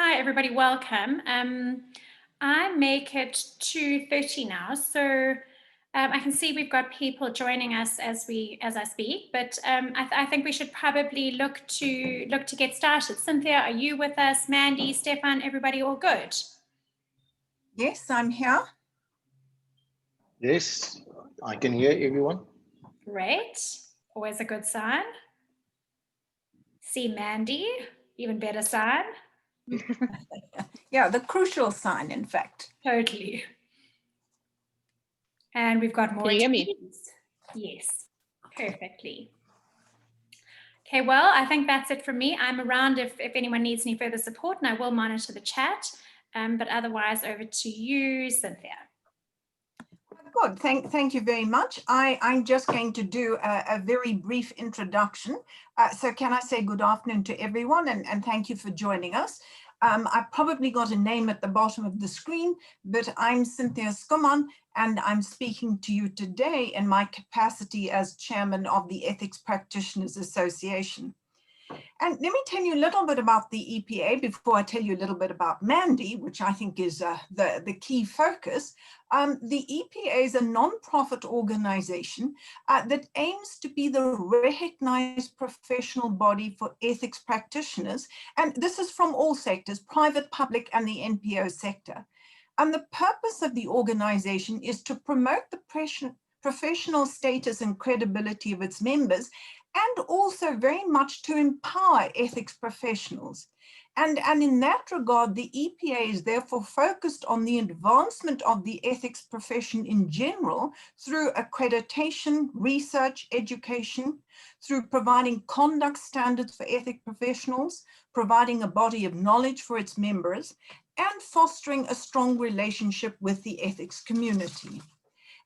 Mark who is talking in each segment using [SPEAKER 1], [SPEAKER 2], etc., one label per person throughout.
[SPEAKER 1] Hi, everybody. Welcome. I make it 2:30 now, so I can see we've got people joining us as I speak. But I think we should probably look to get started. Cynthia, are you with us? Mandy, Stefan, everybody, all good?
[SPEAKER 2] Yes, I'm here.
[SPEAKER 3] Yes, I can hear everyone.
[SPEAKER 1] Great. Always a good sign. See Mandy, even better sign.
[SPEAKER 2] Yeah, the crucial sign, in fact.
[SPEAKER 1] Totally. And we've got more.
[SPEAKER 4] Can you hear me?
[SPEAKER 1] Yes, perfectly. Okay, well, I think that's it from me. I'm around if anyone needs any further support, and I will monitor the chat. But otherwise, over to you, Cynthia.
[SPEAKER 2] Good, thank you very much. I'm just going to do a very brief introduction. So can I say good afternoon to everyone, and thank you for joining us. I've probably got a name at the bottom of the screen, but I'm Cynthia Skuman, and I'm speaking to you today in my capacity as chairman of the Ethics Practitioners Association. And let me tell you a little bit about the EPA before I tell you a little bit about Mandy, which I think is the key focus. The EPA is a non-profit organization that aims to be the recognized professional body for ethics practitioners. And this is from all sectors, private, public, and the NPO sector. And the purpose of the organization is to promote the professional status and credibility of its members, and also very much to empower ethics professionals. And in that regard, the EPA is therefore focused on the advancement of the ethics profession in general through accreditation, research, education, through providing conduct standards for ethics professionals, providing a body of knowledge for its members, and fostering a strong relationship with the ethics community.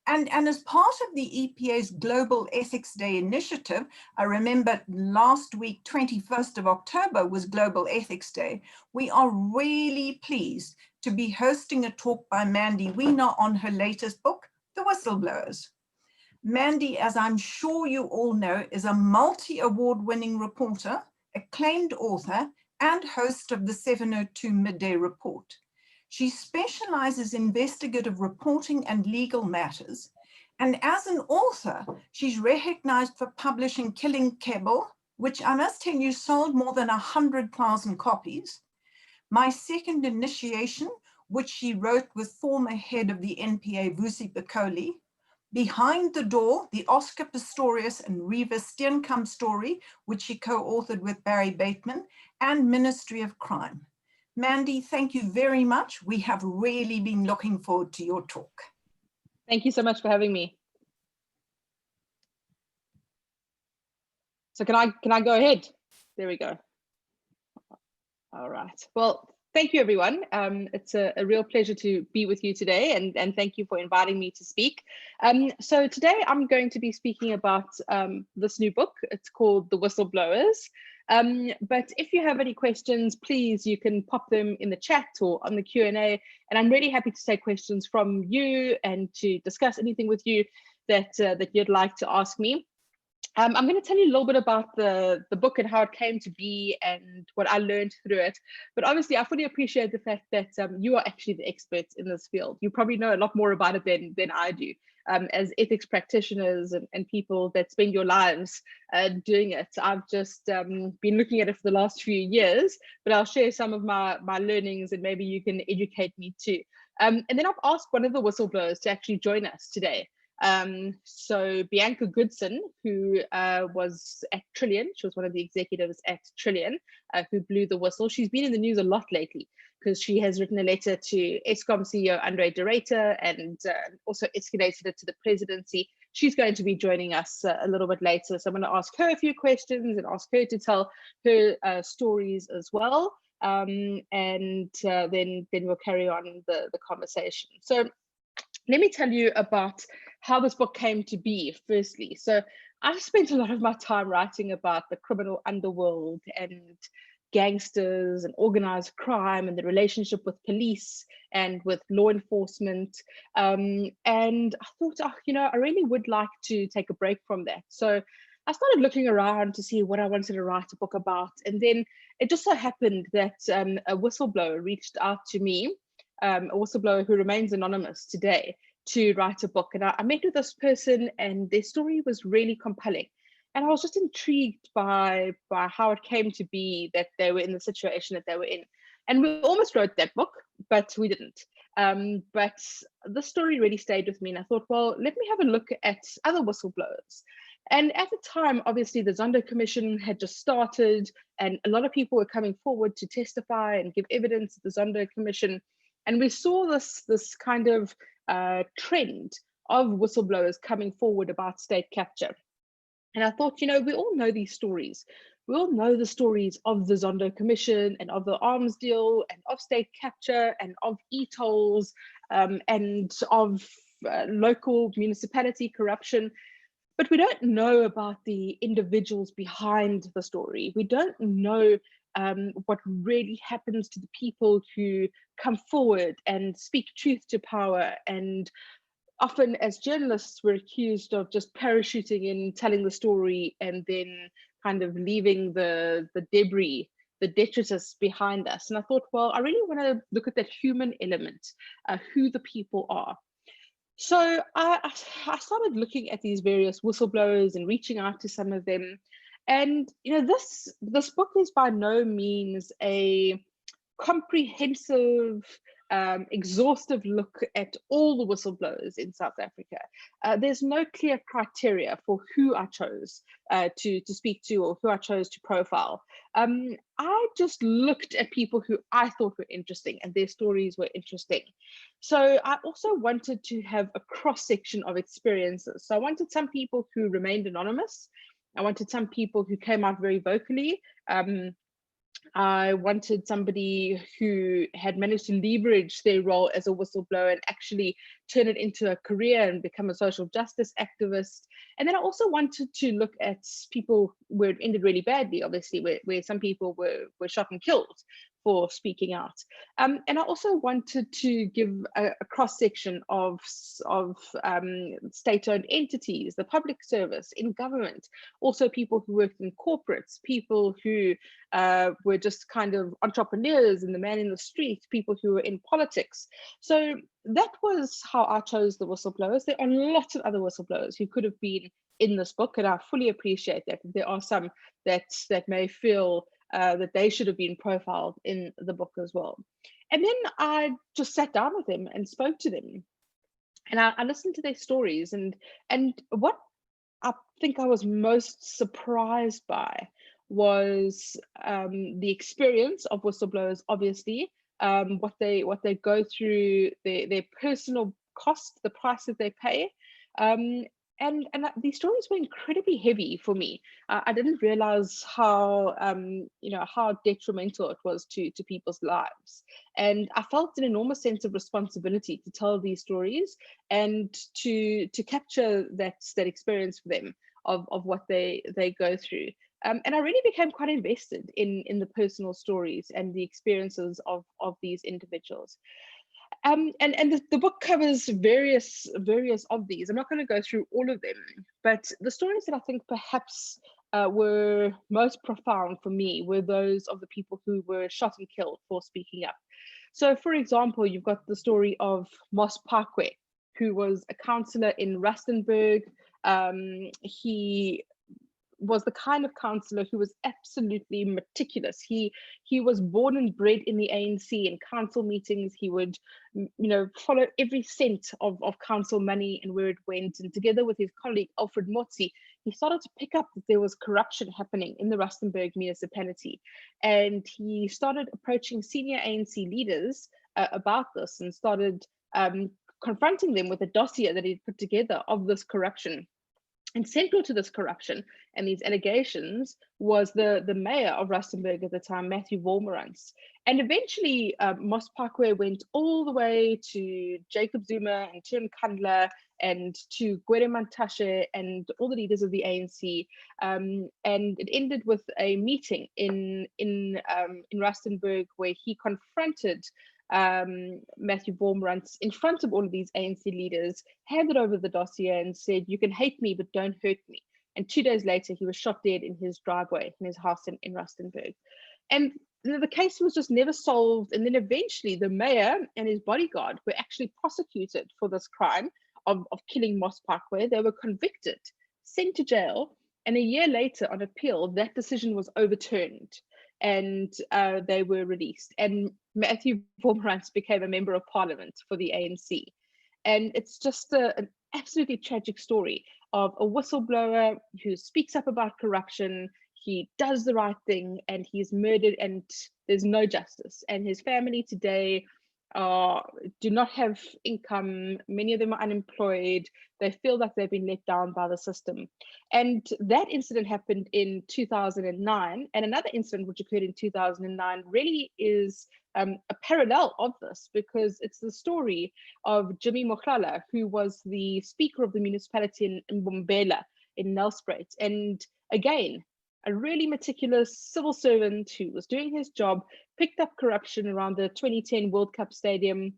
[SPEAKER 2] And as part of the EPA's Global Ethics Day initiative, I remember last week, 21st of October was Global Ethics Day. We are really pleased to be hosting a talk by Mandy Wiener on her latest book, The Whistleblowers. Mandy, as I'm sure you all know, is a multi-award winning reporter, acclaimed author, and host of the 702 Midday Report. She specializes in investigative reporting and legal matters. And as an author, she's recognized for publishing Killing Kebble, which I must tell you sold more than 100,000 copies. My Second Initiation, which she wrote with former head of the NPA, Vusi Bacoli. Behind the Door, the Oscar Pistorius and Reva Steenkamp story, which she co-authored with Barry Bateman, and Ministry of Crime. Mandy, thank you very much. We have really been looking forward to your talk.
[SPEAKER 4] Thank you so much for having me. So can I go ahead? There we go. All right. Well, thank you, everyone. It's a real pleasure to be with you today, and thank you for inviting me to speak. So today I'm going to be speaking about this new book. It's called The Whistleblowers. But if you have any questions, please, you can pop them in the chat or on the Q&A, and I'm really happy to take questions from you and to discuss anything with you that you'd like to ask me. I'm going to tell you a little bit about the book and how it came to be and what I learned through it. But obviously, I fully appreciate the fact that you are actually the experts in this field. You probably know a lot more about it than I do. As ethics practitioners and people that spend your lives doing it. I've just been looking at it for the last few years, but I'll share some of my learnings and maybe you can educate me too. And then I've asked one of the whistleblowers to actually join us today. So Bianca Goodson, who was at Trillian, she was one of the executives at Trillian, who blew the whistle. She's been in the news a lot lately because she has written a letter to Eskom CEO Andre de Ruyter and also escalated it to the presidency. She's going to be joining us a little bit later. So I'm going to ask her a few questions and ask her to tell her stories as well. And then we'll carry on the conversation. So let me tell you about how this book came to be, firstly. So I've spent a lot of my time writing about the criminal underworld and gangsters and organized crime and the relationship with police and with law enforcement. And I thought, I really would like to take a break from that. So I started looking around to see what I wanted to write a book about. And then it just so happened that a whistleblower reached out to me, a whistleblower who remains anonymous today, to write a book. And I met with this person, and their story was really compelling. And I was just intrigued by how it came to be that they were in the situation that they were in. And we almost wrote that book, but we didn't. But the story really stayed with me, and I thought, well, let me have a look at other whistleblowers. And at the time, obviously, the Zondo Commission had just started, and a lot of people were coming forward to testify and give evidence at the Zondo Commission. And we saw this kind of trend of whistleblowers coming forward about state capture. And I thought, you know, we all know these stories. We all know the stories of the Zondo Commission and of the arms deal and of state capture and of e-tolls and of local municipality corruption. But we don't know about the individuals behind the story. We don't know what really happens to the people who come forward and speak truth to power. And often as journalists, we're accused of just parachuting in, telling the story, and then kind of leaving the debris, the detritus behind us. And I thought, well, I really want to look at that human element, who the people are. So I started looking at these various whistleblowers and reaching out to some of them. And you know, this book is by no means a comprehensive, exhaustive look at all the whistleblowers in South Africa. There's no clear criteria for who I chose to speak to or who I chose to profile. I just looked at people who I thought were interesting and their stories were interesting. So I also wanted to have a cross-section of experiences. So I wanted some people who remained anonymous. I wanted some people who came out very vocally. I wanted somebody who had managed to leverage their role as a whistleblower and actually turn it into a career and become a social justice activist. And then I also wanted to look at people where it ended really badly, obviously, where some people were shot and killed for speaking out. And I also wanted to give a cross-section of state-owned entities, the public service, in government, also people who worked in corporates, people who were just kind of entrepreneurs and the man in the street, people who were in politics. So that was how I chose the whistleblowers. There are lots of other whistleblowers who could have been in this book, and I fully appreciate that. There are some that may feel that they should have been profiled in the book as well. And then I just sat down with them and spoke to them, and I listened to their stories. And what I think I was most surprised by was the experience of whistleblowers, obviously, what they go through, their personal cost, the price that they pay. And these stories were incredibly heavy for me. I didn't realize how how detrimental it was to people's lives, and I felt an enormous sense of responsibility to tell these stories and to capture that experience for them of what they go through. And I really became quite invested in the personal stories and the experiences of these individuals. And the book covers various of these. I'm not going to go through all of them, but the stories that I think perhaps were most profound for me were those of the people who were shot and killed for speaking up. So, for example, you've got the story of Mos Pakwe, who was a councillor in Rustenburg. He was the kind of councillor who was absolutely meticulous. He was born and bred in the ANC. In council meetings, he would, follow every cent of council money and where it went. And together with his colleague Alfred Motsi, he started to pick up that there was corruption happening in the Rustenburg municipality, and he started approaching senior ANC leaders about this and started confronting them with a dossier that he'd put together of this corruption. And central to this corruption and these allegations was the mayor of Rustenburg at the time, Matthew Wolmarans. And eventually, Mos Pakwe went all the way to Jacob Zuma and Tun Kandla and to Gwede Mantashe and all the leaders of the ANC. And it ended with a meeting in Rustenburg where he confronted Matthew Wolmarans in front of all of these ANC leaders, handed over the dossier and said, "You can hate me, but don't hurt me." And 2 days later, he was shot dead in his driveway in his house in Rustenburg. And the case was just never solved. And then eventually the mayor and his bodyguard were actually prosecuted for this crime of killing Moss Parkway. They were convicted, sent to jail. And a year later on appeal, that decision was overturned and they were released. And Matthew Vormerans became a member of parliament for the ANC. And it's just an absolutely tragic story of a whistleblower who speaks up about corruption. He does the right thing and he's murdered and there's no justice. And his family today do not have income. Many of them are unemployed. They feel like they've been let down by the system. And that incident happened in 2009. And another incident which occurred in 2009 really is a parallel of this, because it's the story of Jimmy Mohlala, who was the speaker of the municipality in Mbombela in Nelspruit. And again, a really meticulous civil servant who was doing his job, picked up corruption around the 2010 World Cup Stadium,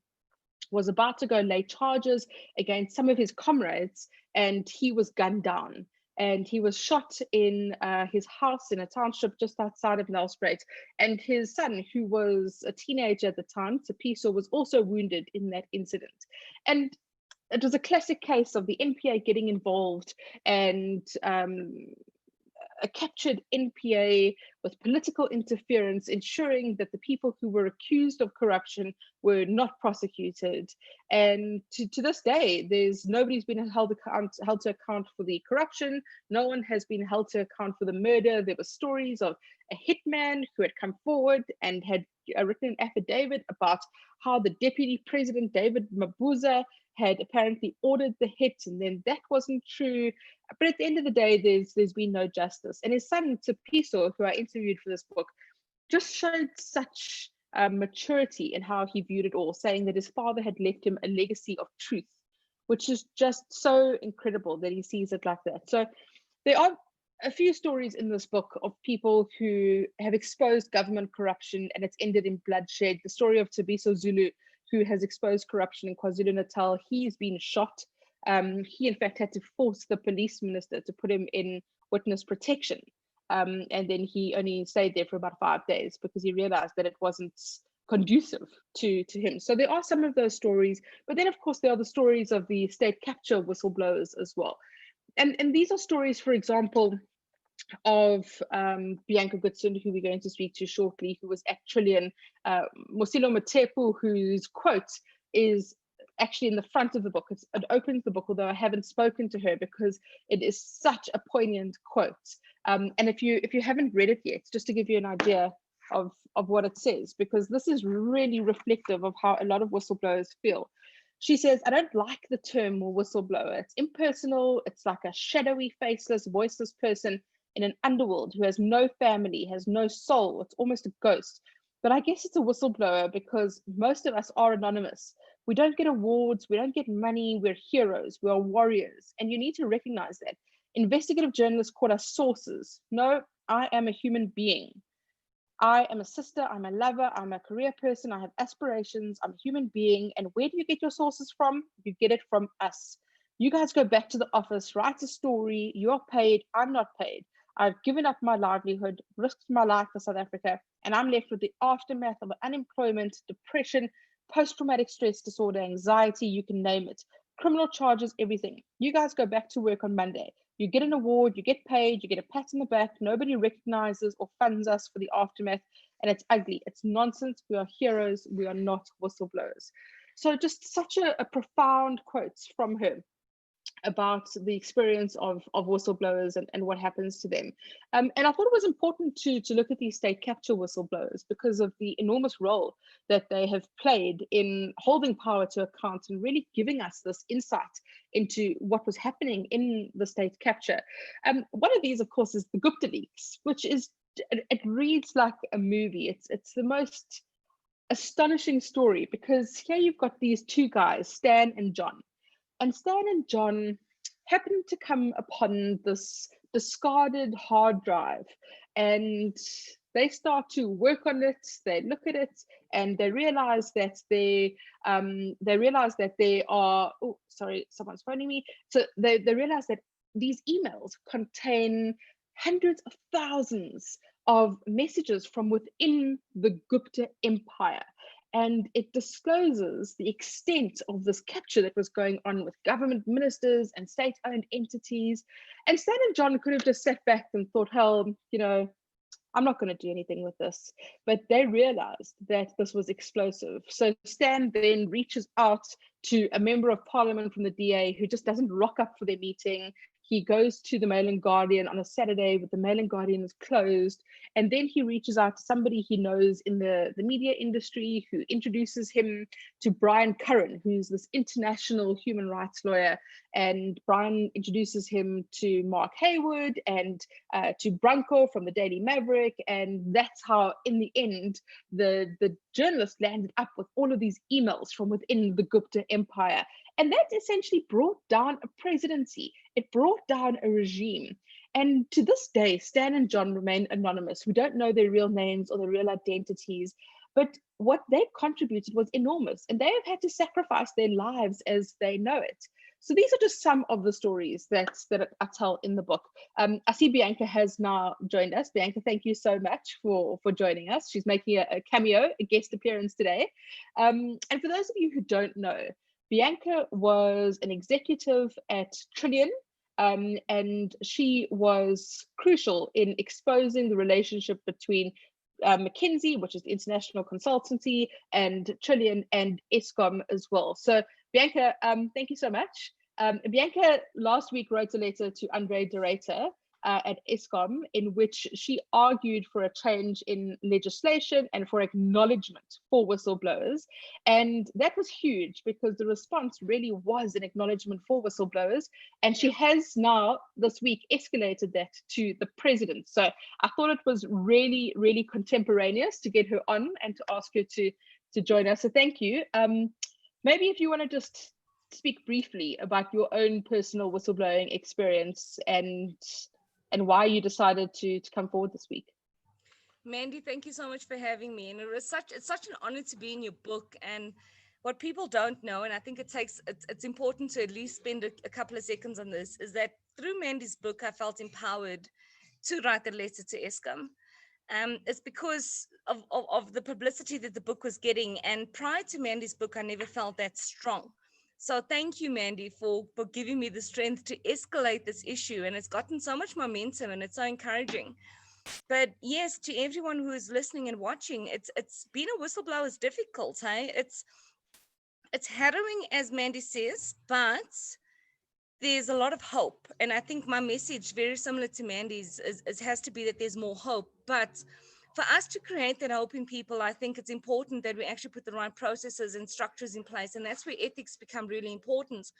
[SPEAKER 4] was about to go lay charges against some of his comrades, and he was gunned down. And he was shot in his house in a township just outside of Nelspruit. And his son, who was a teenager at the time, Tapiso, was also wounded in that incident. And it was a classic case of the NPA getting involved and a captured NPA with political interference, ensuring that the people who were accused of corruption were not prosecuted. And to this day, nobody's been held to account for the corruption. No one has been held to account for the murder. There were stories of a hitman who had come forward and had written an affidavit about how the deputy president, David Mabuza, had apparently ordered the hit, and then that wasn't true. But at the end of the day, there's been no justice. And his son, Tapiso, who I interviewed for this book, just showed such maturity in how he viewed it all, saying that his father had left him a legacy of truth, which is just so incredible that he sees it like that. So there are a few stories in this book of people who have exposed government corruption and it's ended in bloodshed. The story of Tabiso Zulu, who has exposed corruption in KwaZulu-Natal. He's been shot. He in fact had to force the police minister to put him in witness protection. And then he only stayed there for about 5 days because he realized that it wasn't conducive to him. So there are some of those stories, but then of course there are the stories of the state capture whistleblowers as well. And these are stories, for example, of Bianca Goodson, who we're going to speak to shortly, who was at Trillian, Mosilo Matepu, whose quote is actually in the front of the book. It opens the book, although I haven't spoken to her because it is such a poignant quote. And if you haven't read it yet, just to give you an idea of what it says, because this is really reflective of how a lot of whistleblowers feel. She says, "I don't like the term whistleblower. It's impersonal. It's like a shadowy, faceless, voiceless person in an underworld who has no family, has no soul. It's almost a ghost. But I guess it's a whistleblower because most of us are anonymous. We don't get awards, we don't get money, we're heroes, we are warriors. And you need to recognize that. Investigative journalists call us sources. No, I am a human being. I am a sister, I'm a lover, I'm a career person, I have aspirations, I'm a human being. And where do you get your sources from? You get it from us. You guys go back to the office, write a story, you're paid, I'm not paid. I've given up my livelihood, risked my life for South Africa, and I'm left with the aftermath of unemployment, depression, post-traumatic stress disorder, anxiety, you can name it. Criminal charges, everything. You guys go back to work on Monday. You get an award, you get paid, you get a pat on the back, nobody recognizes or funds us for the aftermath, and it's ugly. It's nonsense. We are heroes. We are not whistleblowers." So just such a profound quote from her about the experience of whistleblowers and what happens to them. And I thought it was important to look at these state capture whistleblowers because of the enormous role that they have played in holding power to account and really giving us this insight into what was happening in the state capture. One of these, of course, is the Gupta leaks, which is, it reads like a movie. It's the most astonishing story because here you've got these two guys, Stan and John. And Stan and John happened to come upon this discarded hard drive and they start to work on it, they look at it, and they realize that they are, oh, sorry, someone's phoning me. So they realize that these emails contain hundreds of thousands of messages from within the Gupta empire. And it discloses the extent of this capture that was going on with government ministers and state-owned entities. And Stan and John could have just sat back and thought, hell, you know, I'm not going to do anything with this. But they realized that this was explosive. So Stan then reaches out to a member of parliament from the DA who just doesn't rock up for their meeting. He goes to the Mail and Guardian on a Saturday, but the Mail and Guardian is closed. And then he reaches out to somebody he knows in the media industry who introduces him to Brian Curran, who's this international human rights lawyer. And Brian introduces him to Mark Haywood and to Branko from the Daily Maverick. And that's how, in the end, the journalist landed up with all of these emails from within the Gupta empire. And that essentially brought down a presidency. It brought down a regime. And to this day, Stan and John remain anonymous. We don't know their real names or their real identities, but what they contributed was enormous. And they have had to sacrifice their lives as they know it. So these are just some of the stories that I tell in the book. I see Bianca has now joined us. Bianca, thank you so much for joining us. She's making a cameo, a guest appearance today. And for those of you who don't know, Bianca was an executive at Trillion, and she was crucial in exposing the relationship between McKinsey, which is the international consultancy, and Trillion and Eskom as well. So Bianca, thank you so much. Bianca last week wrote a letter to Andre de Ruyter at Eskom, in which she argued for a change in legislation and for acknowledgement for whistleblowers. And that was huge because the response really was an acknowledgement for whistleblowers. And she has now this week escalated that to the president. So I thought it was really, really contemporaneous to get her on and to ask her to join us. So thank you. Maybe if you want to just speak briefly about your own personal whistleblowing experience and why you decided to come forward this week.
[SPEAKER 5] Mandy, thank you so much for having me. And it's such an honor to be in your book. And what people don't know, and I think it's important to at least spend a couple of seconds on this, is that through Mandy's book, I felt empowered to write the letter to Eskom. It's because of the publicity that the book was getting. And prior to Mandy's book, I never felt that strong. So thank you, Mandy, for giving me the strength to escalate this issue. And it's gotten so much momentum and it's so encouraging. But yes, to everyone who is listening and watching, it's being a whistleblower is difficult, hey? It's harrowing, as Mandy says, but there's a lot of hope. And I think my message, very similar to Mandy's, has to be that there's more hope. But for us to create that hope in people, I think it's important that we actually put the right processes and structures in place. And that's where ethics become really important.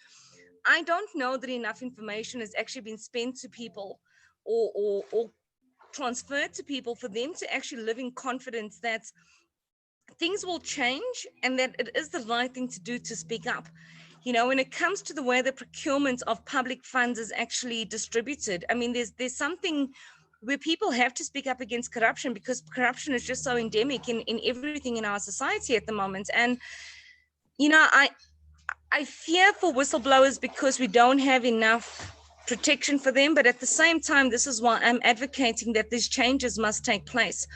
[SPEAKER 5] I don't know that enough information has actually been spent to people or transferred to people for them to actually live in confidence that things will change and that it is the right thing to do to speak up. You know, when it comes to the way the procurement of public funds is actually distributed, I mean, there's something where people have to speak up against corruption because corruption is just so endemic in everything in our society at the moment. And, you know, I fear for whistleblowers because we don't have enough protection for them. But at the same time, this is why I'm advocating that these changes must take place.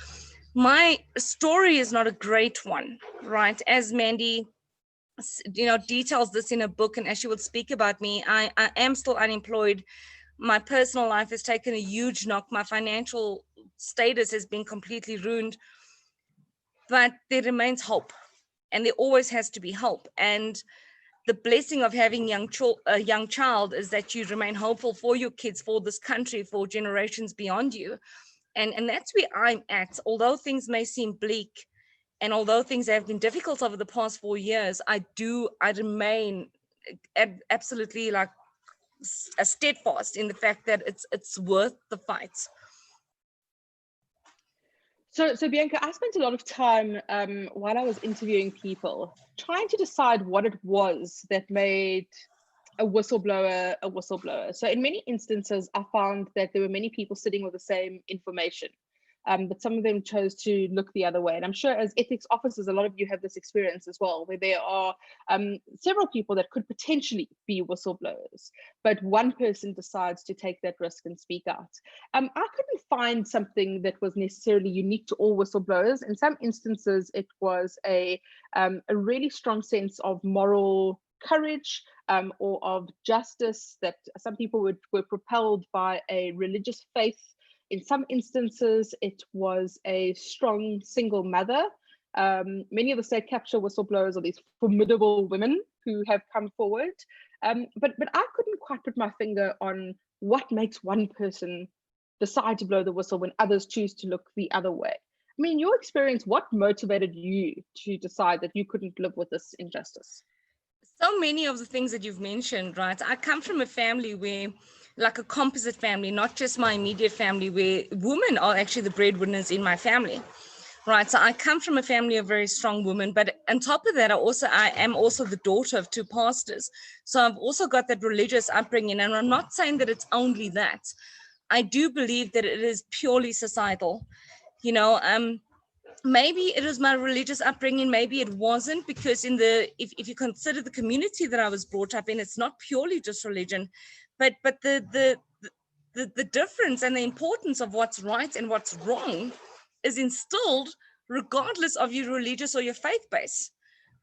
[SPEAKER 5] My story is not a great one, right? As Mandy, you know, details this in a book, and as she will speak about me, I am still unemployed. My personal life has taken a huge knock. My financial status has been completely ruined, but there remains hope, and there always has to be hope. And the blessing of having a young child is that you remain hopeful for your kids, for this country, for generations beyond you. And that's where I'm at. Although things may seem bleak, and although things have been difficult over the past 4 years, I remain absolutely like steadfast in the fact that it's worth the fight.
[SPEAKER 4] So Bianca, I spent a lot of time while I was interviewing people trying to decide what it was that made a whistleblower a whistleblower. So in many instances, I found that there were many people sitting with the same information. but some of them chose to look the other way. And I'm sure as ethics officers, a lot of you have this experience as well, where there are several people that could potentially be whistleblowers, but one person decides to take that risk and speak out. I couldn't find something that was necessarily unique to all whistleblowers. In some instances, it was a really strong sense of moral courage or of justice, that some people were propelled by a religious faith. In some instances, it was a strong single mother. Many of the state capture whistleblowers are these formidable women who have come forward. But I couldn't quite put my finger on what makes one person decide to blow the whistle when others choose to look the other way. I mean, your experience, what motivated you to decide that you couldn't live with this injustice?
[SPEAKER 5] So many of the things that you've mentioned, right? I come from a family where, like a composite family, not just my immediate family, where women are actually the breadwinners in my family, right? So I come from a family of very strong women, but on top of that, I am also the daughter of 2 pastors. So I've also got that religious upbringing, and I'm not saying that it's only that. I do believe that it is purely societal, you know. Maybe it was my religious upbringing, maybe it wasn't, because if you consider the community that I was brought up in, it's not purely just religion, but the difference and the importance of what's right and what's wrong is instilled regardless of your religious or your faith base,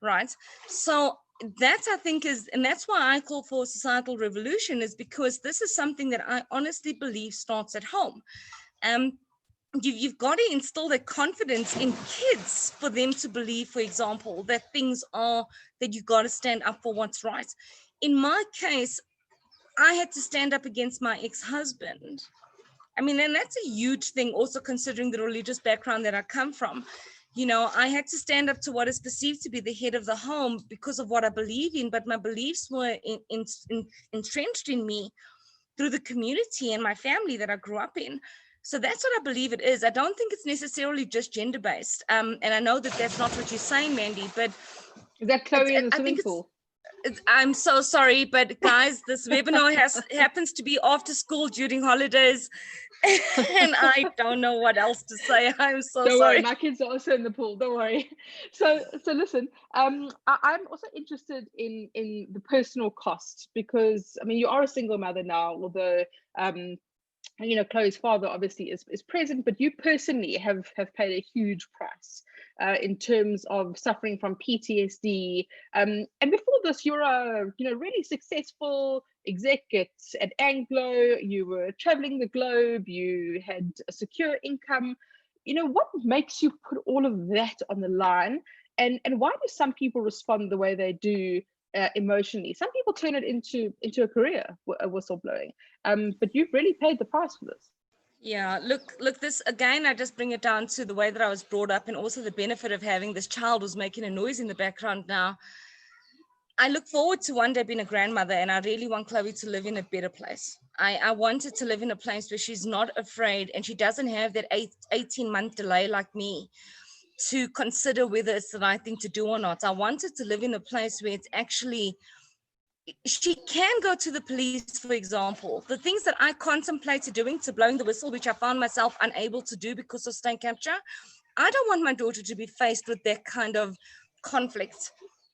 [SPEAKER 5] right? So that, I think, and that's why I call for a societal revolution, is because this is something that I honestly believe starts at home. You've got to instill that confidence in kids for them to believe, for example, that you got to stand up for what's right. In my case, I had to stand up against my ex-husband. I mean, and that's a huge thing also, considering the religious background that I come from. You know, I had to stand up to what is perceived to be the head of the home because of what I believe in, but my beliefs were entrenched in me through the community and my family that I grew up in. So that's what I believe it is. I don't think it's necessarily just gender-based. And I know that that's not what you're saying, Mandy, but
[SPEAKER 4] is that Chloe in the swimming pool?
[SPEAKER 5] I'm so sorry, but guys, this webinar happens to be after school during holidays, and I don't know what else to say. I'm so
[SPEAKER 4] don't
[SPEAKER 5] sorry.
[SPEAKER 4] Worry, my kids are also in the pool. Don't worry. So listen. I'm also interested in the personal cost, because I mean, you are a single mother now, although you know, Chloe's father obviously is present, but you personally have paid a huge price in terms of suffering from PTSD. And before this, you're a really successful exec at Anglo. You were traveling the globe. You had a secure income. You know, what makes you put all of that on the line? And why do some people respond the way they do? Emotionally, some people turn it into a career, whistleblowing, but you've really paid the price for this.
[SPEAKER 5] Yeah, look, this again, I just bring it down to the way that I was brought up, and also the benefit of having this child who's making a noise in the background now. I look forward to one day being a grandmother, and I really want Chloe to live in a better place. I want her to live in a place where she's not afraid, and she doesn't have that 18-month delay like me to consider whether it's the right thing to do or not. I wanted to live in a place where it's actually, she can go to the police, for example. The things that I contemplated doing, to blowing the whistle, which I found myself unable to do because of state capture, I don't want my daughter to be faced with that kind of conflict.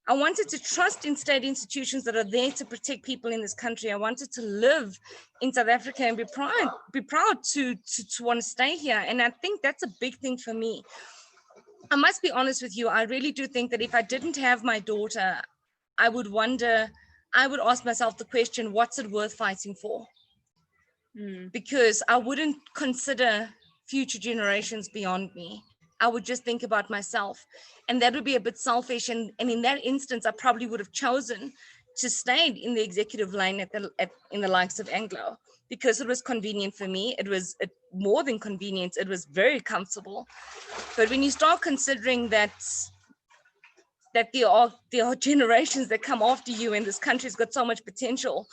[SPEAKER 5] I wanted to trust in state institutions that are there to protect people in this country. I wanted to live in South Africa and be proud to want to stay here. And I think that's a big thing for me. I must be honest with you, I really do think that if I didn't have my daughter, I would ask myself the question, what's it worth fighting for? Because I wouldn't consider future generations beyond me. I would just think about myself. And that would be a bit selfish. And in that instance, I probably would have chosen to stay in the executive lane in the likes of Anglo, because it was convenient for me. It was more than convenient. It was very comfortable. But when you start considering that there are generations that come after you, and this country's got so much potential,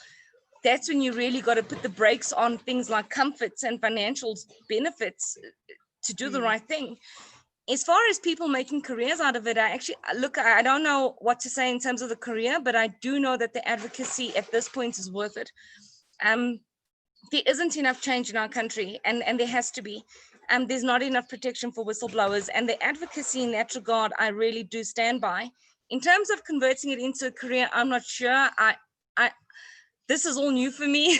[SPEAKER 5] that's when you really got to put the brakes on things like comforts and financial benefits to do the right thing. As far as people making careers out of it, I don't know what to say in terms of the career, but I do know that the advocacy at this point is worth it. There isn't enough change in our country, and there has to be. there's not enough protection for whistleblowers, and the advocacy in that regard, I really do stand by. In terms of converting it into a career, I'm not sure. This is all new for me.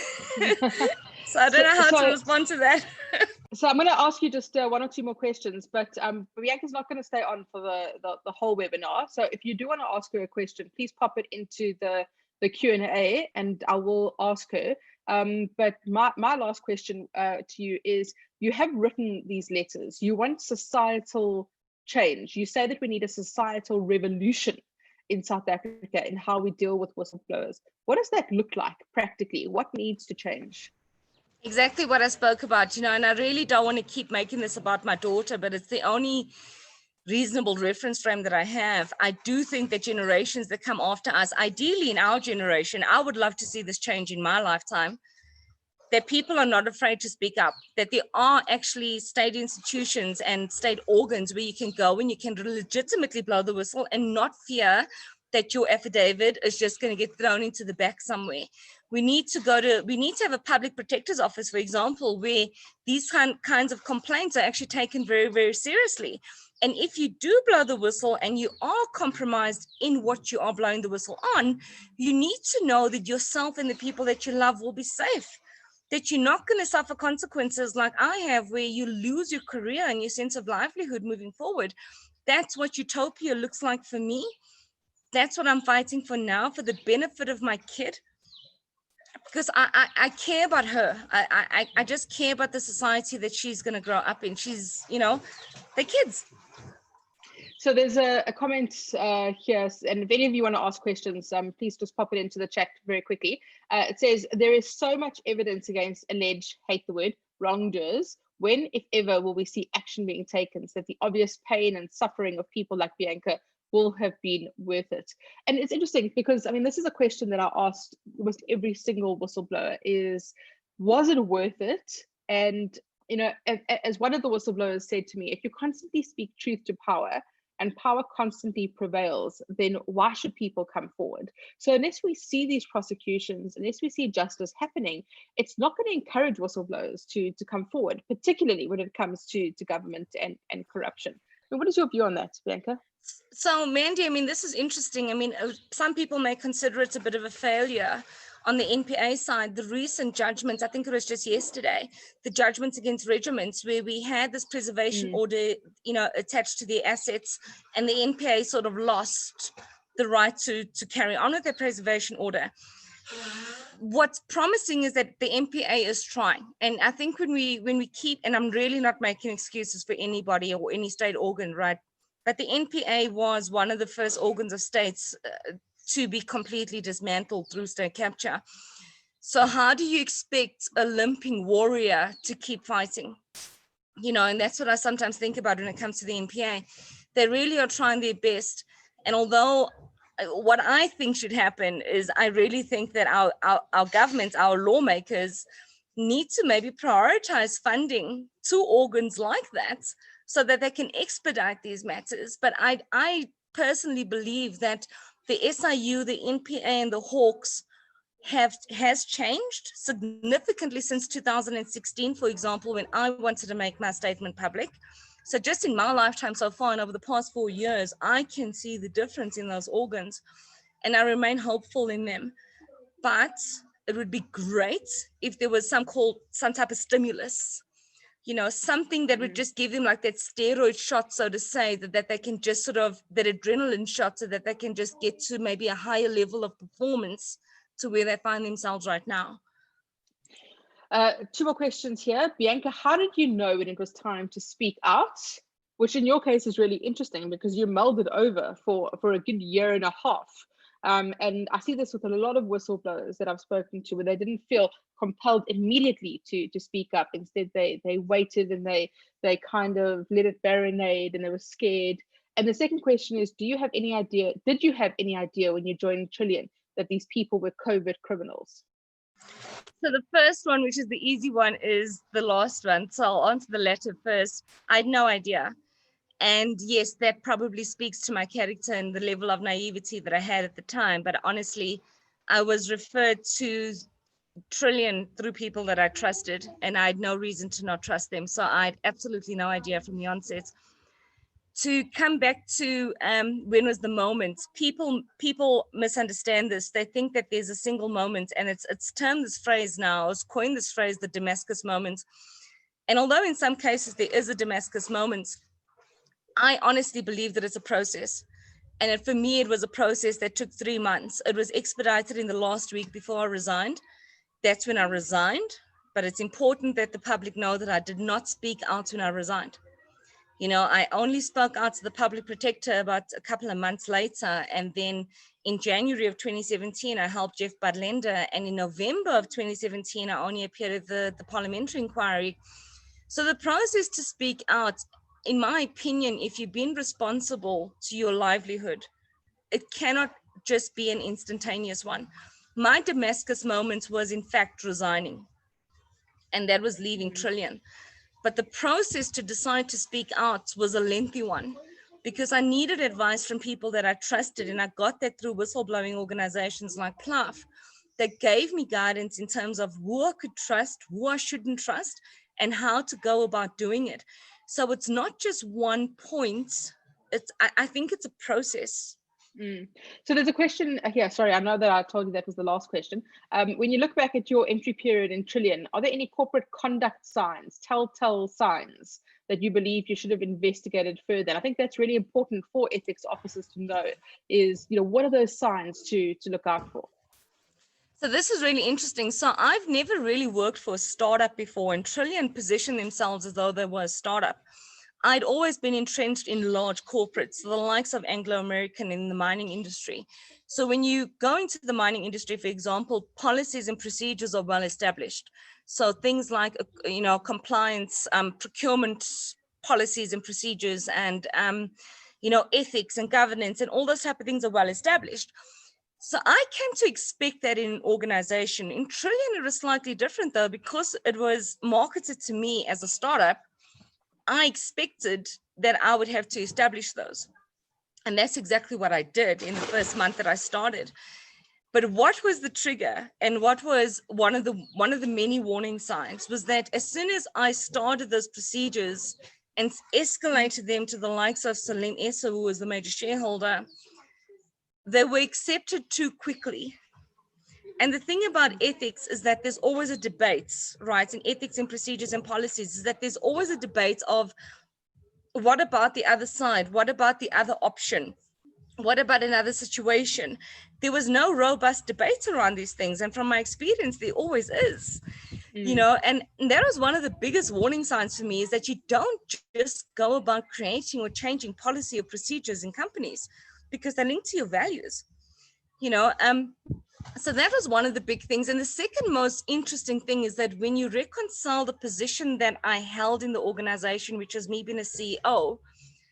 [SPEAKER 5] So I don't know how to respond to that.
[SPEAKER 4] So I'm going to ask you just one or two more questions, but Bianca's not going to stay on for the whole webinar. So if you do want to ask her a question, please pop it into the Q&A and I will ask her. But my last question to you is, you have written these letters. You want societal change. You say that we need a societal revolution in South Africa in how we deal with whistleblowers. What does that look like practically? What needs to change?
[SPEAKER 5] Exactly what I spoke about, and I really don't want to keep making this about my daughter, but it's the only reasonable reference frame that I have. I do think that generations that come after us, ideally in our generation, I would love to see this change in my lifetime, that people are not afraid to speak up, that there are actually state institutions and state organs where you can go and you can legitimately blow the whistle and not fear that your affidavit is just going to get thrown into the back somewhere. We need to have a public protector's office, for example, where these kinds of complaints are actually taken very, very seriously. And if you do blow the whistle and you are compromised in what you are blowing the whistle on, you need to know that yourself and the people that you love will be safe, that you're not going to suffer consequences like I have, where you lose your career and your sense of livelihood moving forward. That's what utopia looks like for me. That's what I'm fighting for now, for the benefit of my kid, because I care about her. I just care about the society that she's going to grow up in. She's, the kids.
[SPEAKER 4] So there's a comment here, and if any of you want to ask questions, please just pop it into the chat very quickly. It says, there is so much evidence against alleged, hate the word, wrongdoers. When, if ever, will we see action being taken so that the obvious pain and suffering of people like Bianca will have been worth it? And it's interesting because, this is a question that I asked almost every single whistleblower is, was it worth it? And, as one of the whistleblowers said to me, if you constantly speak truth to power and power constantly prevails, then why should people come forward? So unless we see these prosecutions, unless we see justice happening, it's not going to encourage whistleblowers to come forward, particularly when it comes to government and corruption. But what is your view on that, Bianca?
[SPEAKER 5] So Mandy, this is interesting. Some people may consider it a bit of a failure on the NPA side. The recent judgments, I think it was just yesterday, the judgments against regiments where we had this preservation order, attached to the assets, and the NPA sort of lost the right to carry on with their preservation order. What's promising is that the NPA is trying. And I think when we keep, and I'm really not making excuses for anybody or any state organ, right? But the NPA was one of the first organs of states to be completely dismantled through state capture. So how do you expect a limping warrior to keep fighting? And that's what I sometimes think about when it comes to the NPA. They really are trying their best. And although what I think should happen is, I really think that our governments, our lawmakers, need to maybe prioritize funding to organs like that, so that they can expedite these matters. But I personally believe that the SIU, the NPA, and the Hawks has changed significantly since 2016, for example, when I wanted to make my statement public. So just in my lifetime so far and over the past 4 years, I can see the difference in those organs, and I remain hopeful in them. But it would be great if there was some type of stimulus, something that would just give them like that steroid shot, so to say, that they can just sort of, that adrenaline shot, so that they can just get to maybe a higher level of performance to where they find themselves right now.
[SPEAKER 4] Two more questions here. Bianca, how did you know when it was time to speak out? Which in your case is really interesting because you mulled it over for a good year and a half. And I see this with a lot of whistleblowers that I've spoken to, where they didn't feel compelled immediately to speak up. Instead, they waited and they kind of let it marinate, and they were scared. And the second question is, did you have any idea when you joined Trillion that these people were covert criminals?
[SPEAKER 5] So the first one, which is the easy one, is the last one. So I'll answer the latter first. I had no idea. And yes, that probably speaks to my character and the level of naivety that I had at the time. But honestly, I was referred to trillion through people that I trusted, and I had no reason to not trust them. So I had absolutely no idea from the onset. To come back to when was the moment? People misunderstand this. They think that there's a single moment, and it's termed this phrase now, it's coined this phrase, the Damascus moment. And although in some cases there is a Damascus moment, I honestly believe that it's a process. And for me, it was a process that took 3 months. It was expedited in the last week before I resigned. That's when I resigned. But it's important that the public know that I did not speak out when I resigned. You know, I only spoke out to the public protector about a couple of months later. And then in January of 2017, I helped Jeff Budlender. And in November of 2017, I only appeared at the parliamentary inquiry. So the process to speak out, in my opinion, if you've been responsible to your livelihood, it cannot just be an instantaneous one. My Damascus moment was in fact resigning, and that was leaving Trillion. But the process to decide to speak out was a lengthy one, because I needed advice from people that I trusted, and I got that through whistleblowing organizations like PLAF that gave me guidance in terms of who I could trust, who I shouldn't trust, and how to go about doing it. So it's not just one point. I think it's a process.
[SPEAKER 4] So there's a question here. Sorry, I know that I told you that was the last question. When you look back at your entry period in Trillion, are there any corporate conduct signs, telltale signs that you believe you should have investigated further? And I think that's really important for ethics officers to know is, you know, what are those signs to look out for?
[SPEAKER 5] So this is really interesting. So I've never really worked for a startup before, and Trillion positioned themselves as though they were a startup. I'd always been entrenched in large corporates, the likes of Anglo American in the mining industry. So when you go into the mining industry, for example, policies and procedures are well established. So things like, you know, compliance, procurement policies and procedures, and, you know, ethics and governance and all those type of things are well established. So I came to expect that in an organization. In Trillion, it was slightly different though, because it was marketed to me as a startup. I expected that I would have to establish those. And that's exactly what I did in the first month that I started. But what was the trigger, and what was one of the many warning signs, was that as soon as I started those procedures and escalated them to the likes of Salim Essa, who was the major shareholder, they were accepted too quickly. And the thing about ethics is that there's always a debate, right? In ethics and procedures and policies, is that there's always a debate of what about the other side? What about the other option? What about another situation? There was no robust debate around these things. And from my experience, there always is, you know, and that was one of the biggest warning signs for me, is that you don't just go about creating or changing policy or procedures in companies, because they're linked to your values, you know. So that was one of the big things. And the second most interesting thing is that when you reconcile the position that I held in the organization, which was me being a CEO,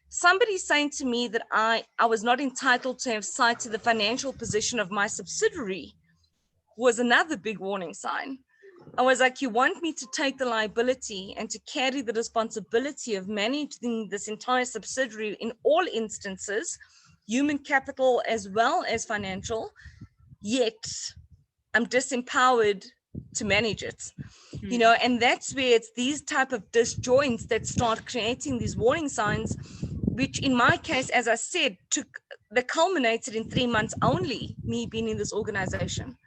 [SPEAKER 5] somebody saying to me that I was not entitled to have sight to the financial position of my subsidiary was another big warning sign. I was like, you want me to take the liability and to carry the responsibility of managing this entire subsidiary in all instances, human capital as well as financial, yet I'm disempowered to manage it, you know. And that's where it's these type of disjoints that start creating these warning signs, which in my case, as I said, that culminated in 3 months only, me being in this organization.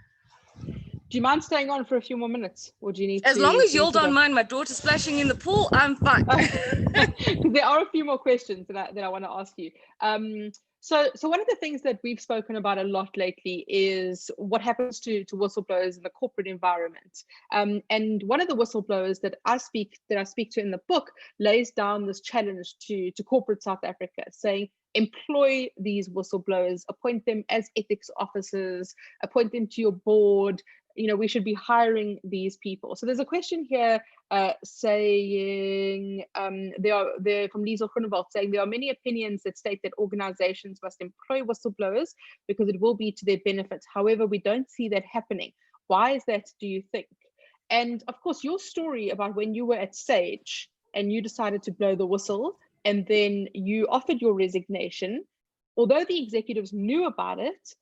[SPEAKER 4] Do you mind staying on for a few more minutes, or do you need
[SPEAKER 5] as long as you all don't mind my daughter splashing in the pool, I'm fine.
[SPEAKER 4] There are a few more questions that I want to ask you. So one of the things that we've spoken about a lot lately is what happens to whistleblowers in the corporate environment. And one of the whistleblowers that I speak to in the book lays down this challenge to corporate South Africa, saying, employ these whistleblowers, appoint them as ethics officers, appoint them to your board. You know, we should be hiring these people. So there's a question here saying, they're from Liesel Groenewald, saying there are many opinions that state that organizations must employ whistleblowers because it will be to their benefit. However, we don't see that happening. Why is that, do you think? And of course, your story about when you were at Sage and you decided to blow the whistle and then you offered your resignation, although the executives knew about it,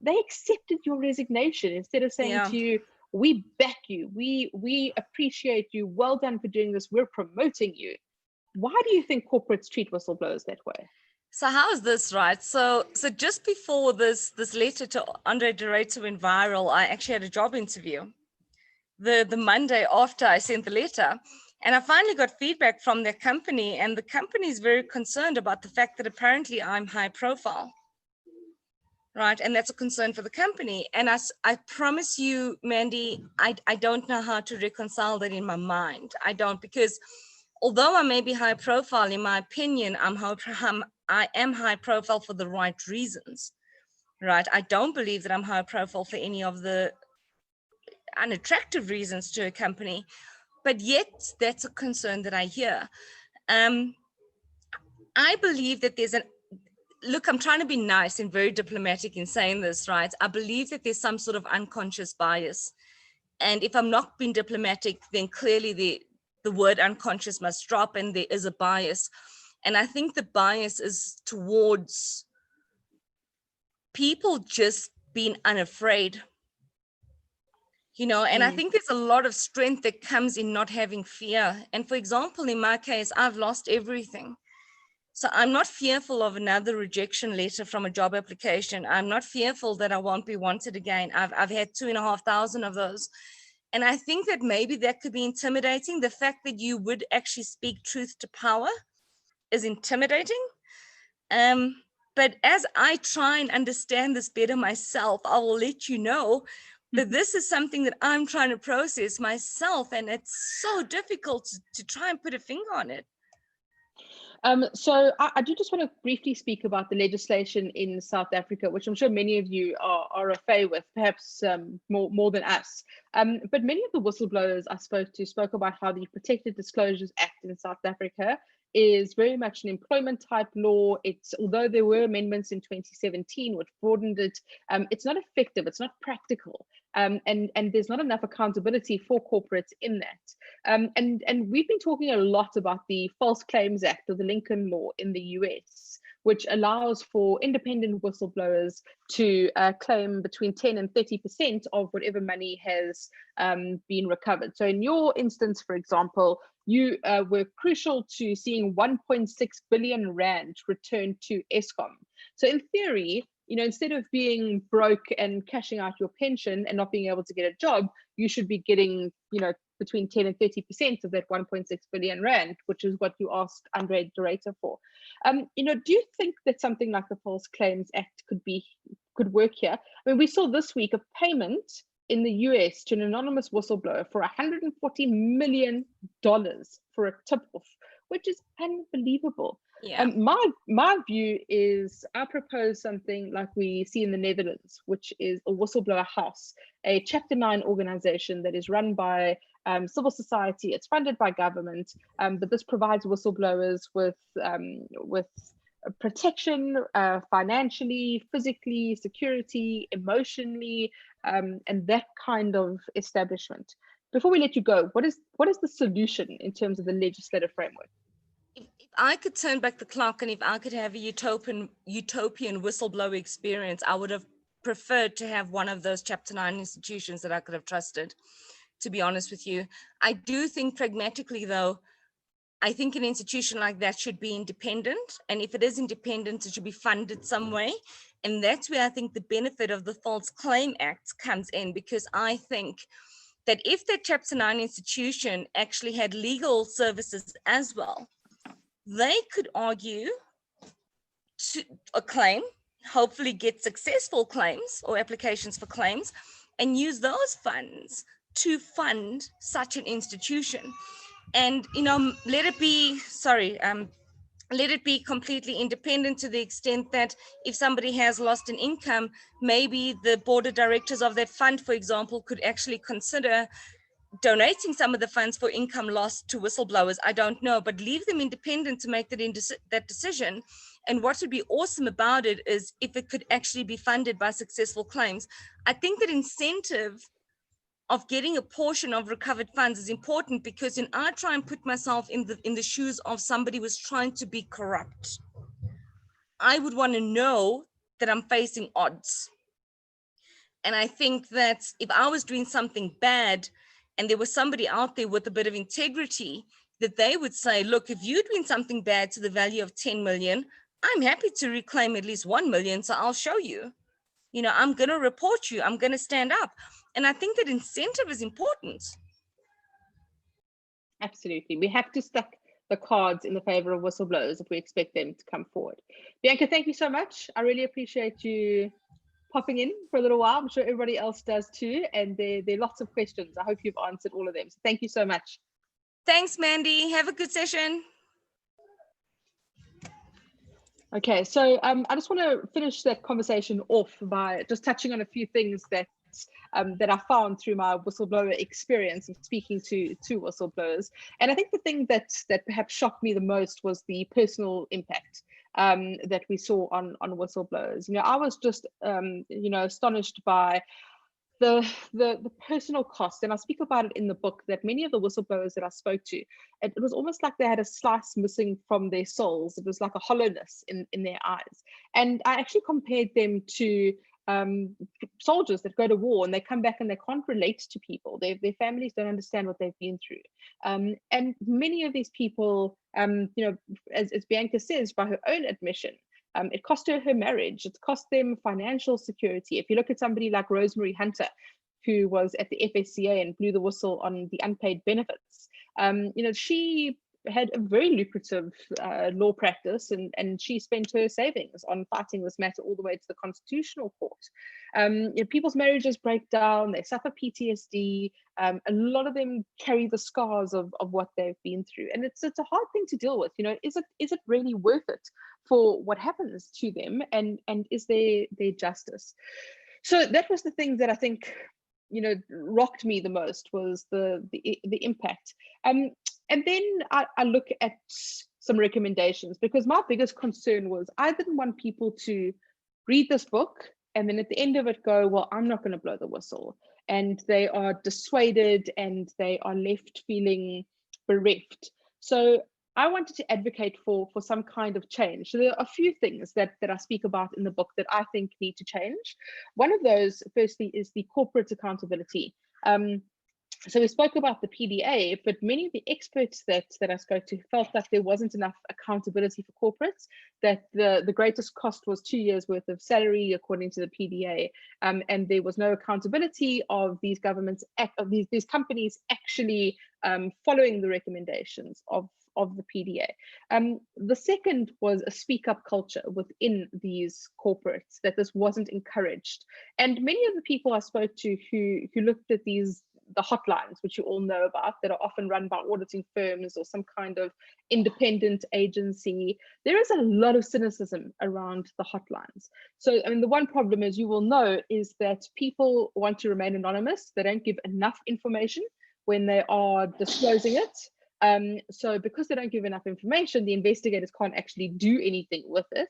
[SPEAKER 4] they accepted your resignation instead of saying to you, we back you, we appreciate you, well done for doing this, we're promoting you. Why do you think corporates treat whistleblowers that way?
[SPEAKER 5] So how is this, right? So just before this letter to Andre de Ruyter went viral, I actually had a job interview the Monday after I sent the letter. And I finally got feedback from their company, and the company is very concerned about the fact that apparently I'm high profile, right? And that's a concern for the company. And I promise you, Mandy, I don't know how to reconcile that in my mind. I don't, because although I may be high profile, in my opinion, I am high profile for the right reasons, right? I don't believe that I'm high profile for any of the unattractive reasons to a company, but yet that's a concern that I hear. I believe that look, I'm trying to be nice and very diplomatic in saying this, right? I believe that there's some sort of unconscious bias. And if I'm not being diplomatic, then clearly the word unconscious must drop, and there is a bias. And I think the bias is towards people just being unafraid. And I think there's a lot of strength that comes in not having fear. And for example, in my case, I've lost everything. So I'm not fearful of another rejection letter from a job application. I'm not fearful that I won't be wanted again. I've had 2,500 of those. And I think that maybe that could be intimidating. The fact that you would actually speak truth to power is intimidating. But as I try and understand this better myself, I will let you know that this is something that I'm trying to process myself, and it's so difficult to try and put a finger on it.
[SPEAKER 4] So I do just want to briefly speak about the legislation in South Africa, which I'm sure many of you are au with, perhaps more than us. But many of the whistleblowers I spoke about how the Protected Disclosures Act in South Africa is very much an employment type law. Although there were amendments in 2017 which broadened it, it's not effective, it's not practical. And there's not enough accountability for corporates in that. And we've been talking a lot about the False Claims Act, or the Lincoln Law in the US, which allows for independent whistleblowers to claim between 10 and 30% of whatever money has been recovered. So in your instance, for example, you were crucial to seeing 1.6 billion rand returned to Eskom. So in theory, instead of being broke and cashing out your pension and not being able to get a job, you should be getting, between 10 and 30% of that 1.6 billion rand, which is what you asked Andre de Ruyter for. Do you think that something like the False Claims Act could work here? I mean, we saw this week a payment in the US to an anonymous whistleblower for $140 million for a tip-off, which is unbelievable.
[SPEAKER 5] Yeah.
[SPEAKER 4] My view is I propose something like we see in the Netherlands, which is a whistleblower house, a Chapter 9 organization that is run by civil society. It's funded by government, but this provides whistleblowers with protection, financially, physically, security, emotionally, and that kind of establishment. Before we let you go, what is the solution in terms of the legislative framework?
[SPEAKER 5] If I could turn back the clock, and if I could have a utopian whistleblower experience, I would have preferred to have one of those Chapter 9 institutions that I could have trusted, to be honest with you. I do think pragmatically, though, I think an institution like that should be independent. And if it is independent, it should be funded some way. And that's where I think the benefit of the False Claim Act comes in, because I think that if that Chapter 9 institution actually had legal services as well, they could argue to a claim, hopefully get successful claims or applications for claims, and use those funds to fund such an institution. And let it be completely independent, to the extent that if somebody has lost an income, maybe the board of directors of that fund, for example, could actually consider donating some of the funds for income loss to whistleblowers. I don't know, but leave them independent to make that decision. And what would be awesome about it is if it could actually be funded by successful claims. I think that incentive of getting a portion of recovered funds is important, because when I try and put myself in the shoes of somebody who's trying to be corrupt, I would want to know that I'm facing odds. And I think that if I was doing something bad and there was somebody out there with a bit of integrity, that they would say, look, if you're doing something bad to the value of 10 million, I'm happy to reclaim at least 1 million. So I'll show you, I'm going to report you. I'm going to stand up. And I think that incentive is important.
[SPEAKER 4] Absolutely. We have to stack the cards in the favor of whistleblowers if we expect them to come forward. Bianca, thank you so much. I really appreciate you popping in for a little while. I'm sure everybody else does too. And there are lots of questions. I hope you've answered all of them. So thank you so much.
[SPEAKER 5] Thanks, Mandy. Have a good session.
[SPEAKER 4] Okay, so I just want to finish that conversation off by just touching on a few things that I found through my whistleblower experience and speaking to whistleblowers. And I think the thing that perhaps shocked me the most was the personal impact that we saw on whistleblowers. I was just astonished by the personal cost, and I speak about it in the book, that many of the whistleblowers that I spoke to, it was almost like they had a slice missing from their souls. It was like a hollowness in their eyes. And I actually compared them to soldiers that go to war and they come back and they can't relate to people. Their families don't understand what they've been through. And many of these people, as Bianca says, by her own admission, it cost her marriage. It's cost them financial security. If you look at somebody like Rosemary Hunter, who was at the FSCA and blew the whistle on the unpaid benefits, she had a very lucrative law practice, and she spent her savings on fighting this matter all the way to the Constitutional Court. People's marriages break down, they suffer PTSD. A lot of them carry the scars of what they've been through, and it's a hard thing to deal with. Is it really worth it for what happens to them, and is there justice? So that was the thing that I think rocked me the most, was the impact. And then I look at some recommendations, because my biggest concern was I didn't want people to read this book and then at the end of it go, well, I'm not going to blow the whistle. And they are dissuaded and they are left feeling bereft. So I wanted to advocate for some kind of change. So there are a few things that I speak about in the book that I think need to change. One of those, firstly, is the corporate accountability. So we spoke about the PDA, but many of the experts that I spoke to felt that there wasn't enough accountability for corporates, that the greatest cost was 2 years worth of salary, according to the PDA, and there was no accountability of these governments, of these companies actually following the recommendations of the PDA. The second was a speak up culture within these corporates, that this wasn't encouraged. And many of the people I spoke to who looked at the hotlines, which you all know about, that are often run by auditing firms or some kind of independent agency, there is a lot of cynicism around the hotlines. So, the one problem, as you will know, is that people want to remain anonymous. They don't give enough information when they are disclosing it. So because they don't give enough information, the investigators can't actually do anything with it.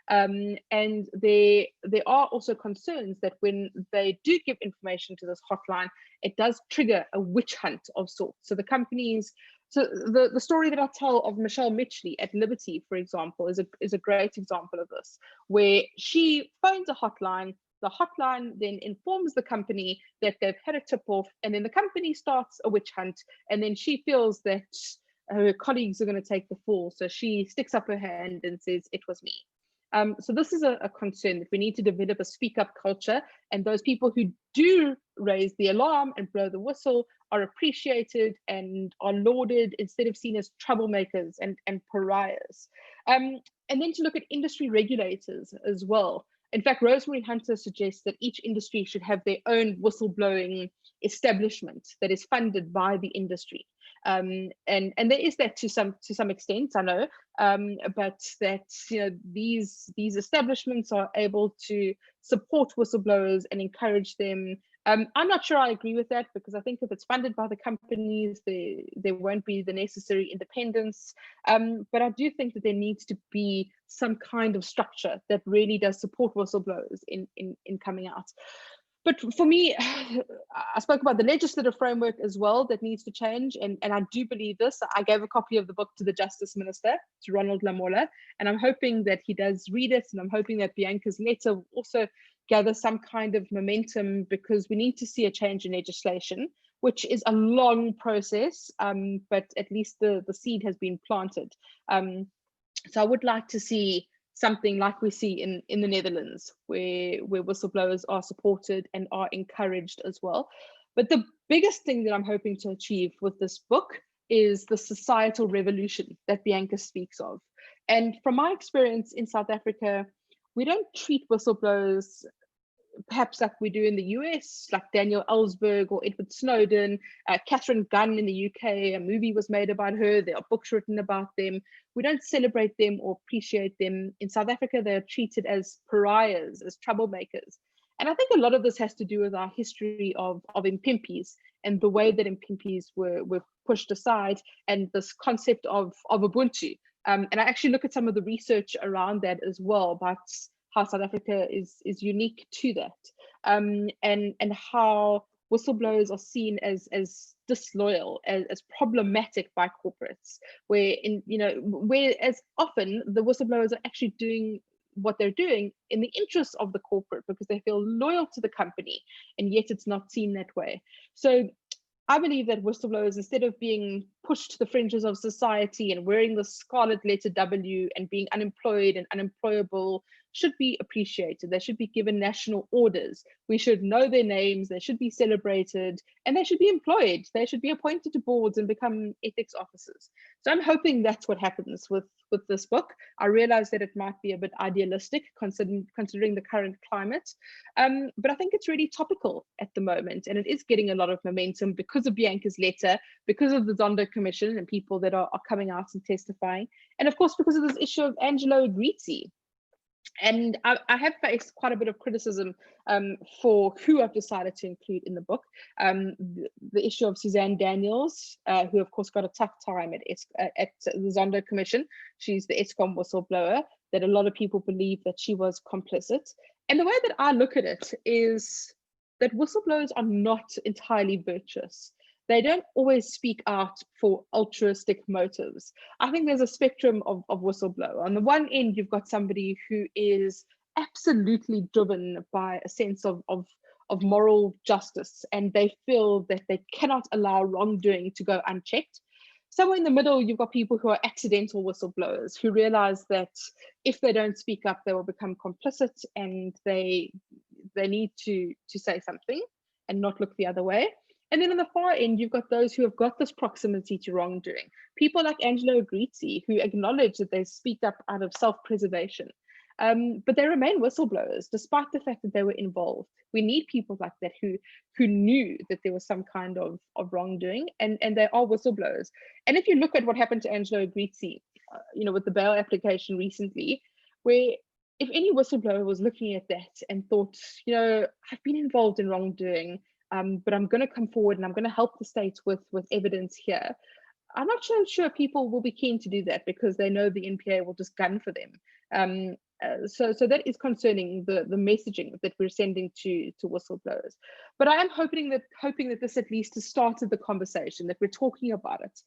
[SPEAKER 4] And there are also concerns that when they do give information to this hotline, it does trigger a witch hunt of sorts. So the companies, so the story that I tell of Michelle Mitchley at Liberty, for example, is a great example of this, where she phones a hotline. The hotline then informs the company that they've had a tip-off, and then the company starts a witch hunt, and then she feels that her colleagues are going to take the fall. So she sticks up her hand and says, it was me. So this is a concern, that we need to develop a speak up culture, and those people who do raise the alarm and blow the whistle are appreciated and are lauded instead of seen as troublemakers and pariahs. And then to look at industry regulators as well. In fact, Rosemary Hunter suggests that each industry should have their own whistleblowing establishment that is funded by the industry. And there is that to some extent, I know, but that these establishments are able to support whistleblowers and encourage them. I'm not sure I agree with that, because I think if it's funded by the companies, there won't be the necessary independence. But I do think that there needs to be some kind of structure that really does support whistleblowers in coming out. But for me, I spoke about the legislative framework as well that needs to change. And I do believe this. I gave a copy of the book to the Justice Minister, to Ronald Lamola, and I'm hoping that he does read it. And I'm hoping that Bianca's letter will also gather some kind of momentum, because we need to see a change in legislation, which is a long process, but at least the seed has been planted. So I would like to see something like we see in the Netherlands, where whistleblowers are supported and are encouraged as well. But the biggest thing that I'm hoping to achieve with this book is the societal revolution that Bianca speaks of. And from my experience in South Africa, we don't treat whistleblowers perhaps like we do in the US, like Daniel Ellsberg or Edward Snowden, Catherine Gunn in the UK, a movie was made about her, there are books written about them. We don't celebrate them or appreciate them. In South Africa, they're treated as pariahs, as troublemakers. And I think a lot of this has to do with our history of impimpies and the way that impimpies were pushed aside, and this concept of Ubuntu. And I actually look at some of the research around that as well, about how South Africa is unique to that, and how whistleblowers are seen as disloyal, as problematic by corporates, whereas often the whistleblowers are actually doing what they're doing in the interests of the corporate, because they feel loyal to the company, and yet it's not seen that way. So I believe that whistleblowers, instead of being pushed to the fringes of society and wearing the scarlet letter W and being unemployed and unemployable, should be appreciated. They should be given national orders. We should know their names. They should be celebrated, and they should be employed. They should be appointed to boards and become ethics officers. So I'm hoping that's what happens with this book. I realize that it might be a bit idealistic considering the current climate, but I think it's really topical at the moment, and it is getting a lot of momentum because of Bianca's letter, because of the Zondo Commission and people that are coming out and testifying, and of course because of this issue of Angelo Agrizzi. And I have faced quite a bit of criticism for who I've decided to include in the book. The issue of Suzanne Daniels, who of course got a tough time at the Zondo Commission. She's the Eskom whistleblower that a lot of people believe that she was complicit. And the way that I look at it is that whistleblowers are not entirely virtuous. They don't always speak out for altruistic motives. I think there's a spectrum of whistleblower. On the one end, you've got somebody who is absolutely driven by a sense of moral justice, and they feel that they cannot allow wrongdoing to go unchecked. Somewhere in the middle, you've got people who are accidental whistleblowers, who realize that if they don't speak up, they will become complicit, and they need to say something and not look the other way. And then on the far end, you've got those who have got this proximity to wrongdoing. People like Angelo Agrizzi, who acknowledge that they speak up out of self-preservation. But they remain whistleblowers, despite the fact that they were involved. We need people like that who knew that there was some kind of wrongdoing, and they are whistleblowers. And if you look at what happened to Angelo Agrizzi, with the bail application recently, where if any whistleblower was looking at that and thought, I've been involved in wrongdoing, but I'm going to come forward and I'm going to help the state with evidence here, I'm not so sure people will be keen to do that, because they know the NPA will just gun for them. So that is concerning, the messaging that we're sending to whistleblowers. But I am hoping that this at least has started the conversation, that we're talking about it,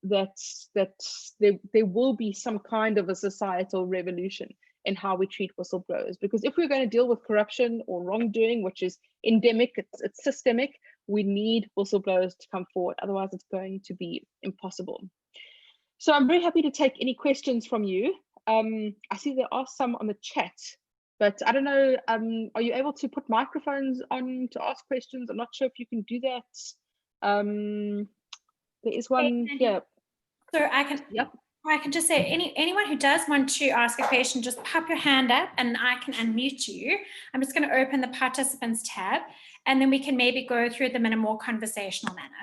[SPEAKER 4] that there will be some kind of a societal revolution in how we treat whistleblowers. Because if we're going to deal with corruption or wrongdoing, which is endemic, it's systemic, we need whistleblowers to come forward. Otherwise, it's going to be impossible. So I'm very happy to take any questions from you. I see there are some on the chat, but I don't know, are you able to put microphones on to ask questions? I'm not sure if you can do that. There is one here.
[SPEAKER 1] So I can,
[SPEAKER 4] yep.
[SPEAKER 1] I can just say, anyone who does want to ask a question, just pop your hand up and I can unmute you. I'm just going to open the participants tab, and then we can maybe go through them in a more conversational manner.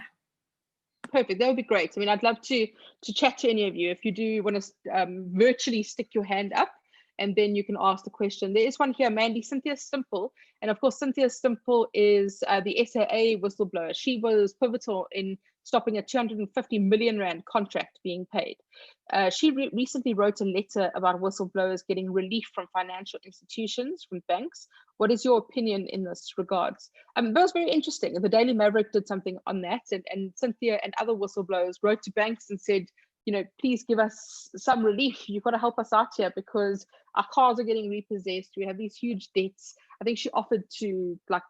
[SPEAKER 1] Perfect.
[SPEAKER 4] That would be great. I mean, I'd love to chat to any of you. If you do want to virtually stick your hand up, and then you can ask the question. There is one here, Mandy, Cynthia Stimple. And of course, Cynthia Stimple is the SAA whistleblower. She was pivotal in stopping a 250 million rand contract being paid. She recently wrote a letter about whistleblowers getting relief from financial institutions, from banks. What is your opinion in this regards? That was very interesting. The Daily Maverick did something on that, and Cynthia and other whistleblowers wrote to banks and said, please give us some relief. You've got to help us out here, because our cars are getting repossessed. We have these huge debts. I think she offered to like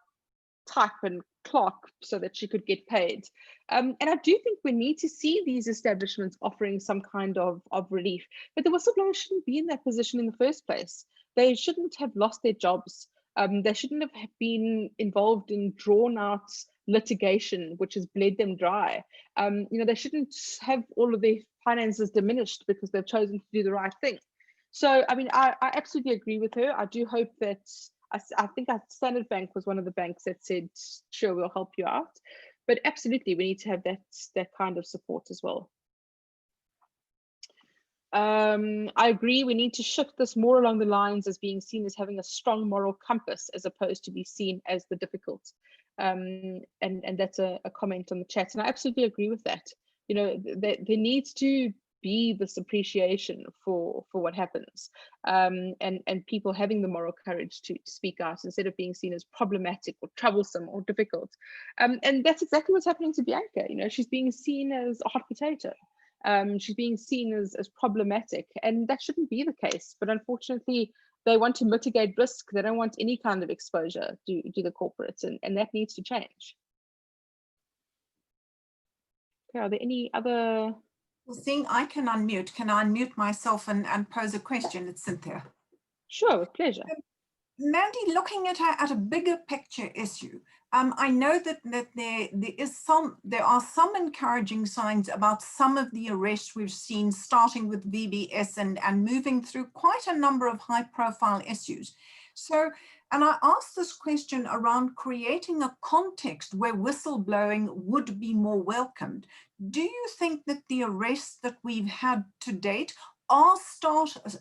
[SPEAKER 4] type and clock so that she could get paid. And I do think we need to see these establishments offering some kind of relief, but the whistleblowers shouldn't be in that position in the first place. They shouldn't have lost their jobs. They shouldn't have been involved in drawn out litigation, which has bled them dry. They shouldn't have all of their finances diminished because they've chosen to do the right thing. So, I mean, I absolutely agree with her. I do hope that, I think Standard Bank was one of the banks that said, sure, we'll help you out. But absolutely, we need to have that kind of support as well. I agree, we need to shift this more along the lines as being seen as having a strong moral compass as opposed to be seen as the difficult. And that's a comment on the chat. And I absolutely agree with that. There needs to be this appreciation for what happens, and people having the moral courage to speak out instead of being seen as problematic or troublesome or difficult. And that's exactly what's happening to Bianca. She's being seen as a hot potato. She's being seen as problematic, and that shouldn't be the case. But unfortunately, they want to mitigate risk. They don't want any kind of exposure to the corporates, and that needs to change. Okay, are there any other?
[SPEAKER 2] Well, seeing I can I unmute myself and pose a question? It's Cynthia.
[SPEAKER 4] Sure, with pleasure.
[SPEAKER 2] Mandy, looking at a bigger picture issue, I know that there are some encouraging signs about some of the arrests we've seen, starting with VBS and moving through quite a number of high-profile issues. So, and I asked this question around creating a context where whistleblowing would be more welcomed. Do you think that the arrests that we've had to date are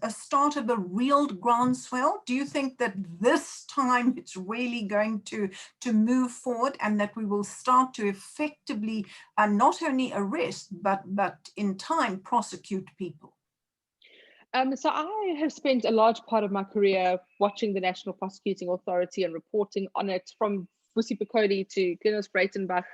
[SPEAKER 2] a start of a real groundswell? Do you think that this time it's really going to move forward, and that we will start to effectively not only arrest, but in time prosecute people?
[SPEAKER 4] So I have spent a large part of my career watching the National Prosecuting Authority and reporting on it, from Vusi Picoli to Glenys Breitenbach.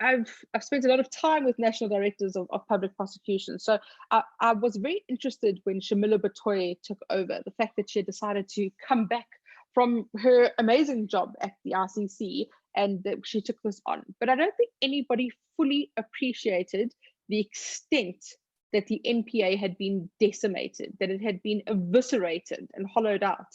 [SPEAKER 4] I've spent a lot of time with national directors of public prosecution. So I was very interested when Shamila Batoy took over, the fact that she had decided to come back from her amazing job at the RCC, and that she took this on. But I don't think anybody fully appreciated the extent that the NPA had been decimated, that it had been eviscerated and hollowed out.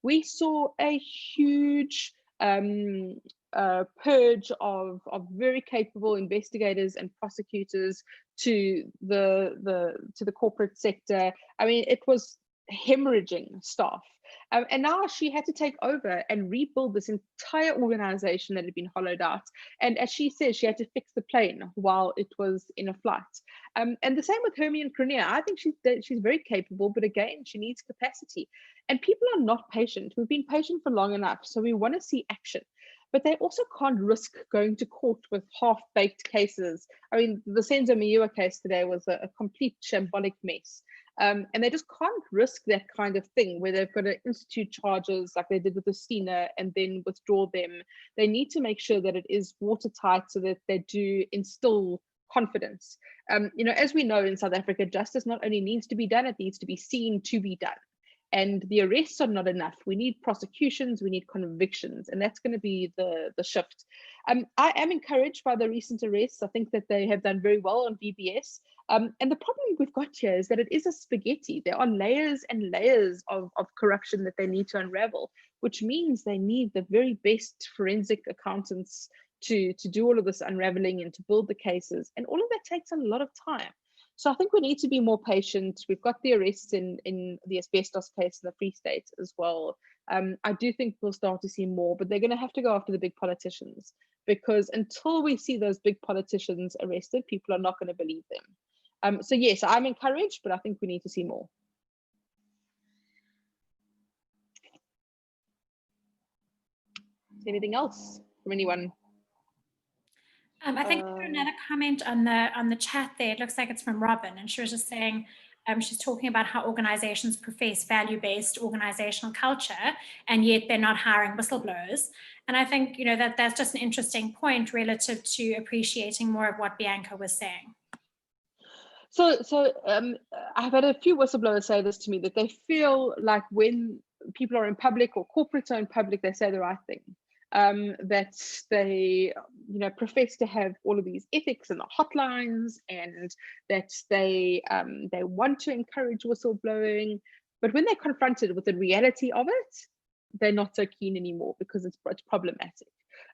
[SPEAKER 4] We saw a huge purge of very capable investigators and prosecutors to the corporate sector. I mean, it was hemorrhaging staff. And now she had to take over and rebuild this entire organization that had been hollowed out. And as she says, she had to fix the plane while it was in a flight. And the same with Hermione Cronje. I think she's very capable, but again, she needs capacity. And people are not patient. We've been patient for long enough, so we want to see action. But they also can't risk going to court with half-baked cases. I mean, the Senzo Miua case today was a complete shambolic mess. And they just can't risk that kind of thing where they've got to institute charges like they did with the Sina and then withdraw them. They need to make sure that it is watertight so that they do instill confidence. As we know in South Africa, justice not only needs to be done, it needs to be seen to be done. And the arrests are not enough. We need prosecutions, we need convictions, and that's going to be the shift. I am encouraged by the recent arrests. I think that they have done very well on VBS. And the problem we've got here is that it is a spaghetti. There are layers and layers of corruption that they need to unravel, which means they need the very best forensic accountants to do all of this unraveling and to build the cases. And all of that takes a lot of time. So I think we need to be more patient. We've got the arrests in the asbestos case in the Free State as well. I do think we'll start to see more, but they're going to have to go after the big politicians, because until we see those big politicians arrested, people are not going to believe them. So yes, I'm encouraged, but I think we need to see more. Anything else from anyone?
[SPEAKER 1] I think there's another comment on the chat there. It looks like it's from Robin, and she was just saying, she's talking about how organizations profess value-based organizational culture, and yet they're not hiring whistleblowers. And I think, that's just an interesting point relative to appreciating more of what Bianca was saying.
[SPEAKER 4] So I've had a few whistleblowers say this to me, that they feel like when people are in public, or corporates are in public, they say the right thing. That they, profess to have all of these ethics and the hotlines, and that they want to encourage whistleblowing. But when they're confronted with the reality of it, they're not so keen anymore because it's problematic.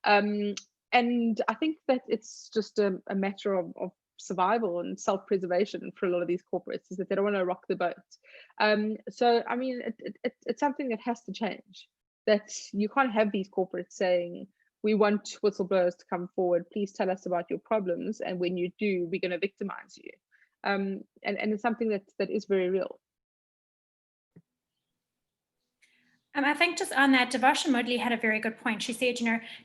[SPEAKER 4] And I think that it's just a matter of survival and self-preservation for a lot of these corporates, is that they don't want to rock the boat. So, I mean, it's something that has to change. That you can't have these corporates saying, we want whistleblowers to come forward, please tell us about your problems, and when you do, we're going to victimize you. And it's something that is very real.
[SPEAKER 1] I think just on that, Devasha Mudley had a very good point. She said,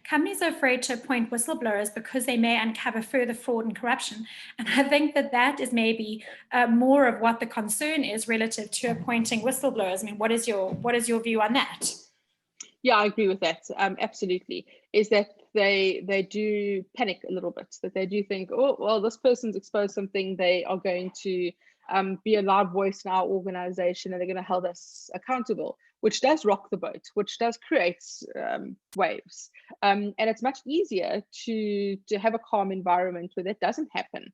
[SPEAKER 1] companies are afraid to appoint whistleblowers because they may uncover further fraud and corruption. And I think that is maybe more of what the concern is relative to appointing whistleblowers. I mean, what is your view on that?
[SPEAKER 4] Yeah, I agree with that. Absolutely. Is that they do panic a little bit, that they do think, oh, well, this person's exposed something, they are going to be a loud voice in our organization, and they're going to hold us accountable, which does rock the boat, which does create waves. And it's much easier to have a calm environment where that doesn't happen.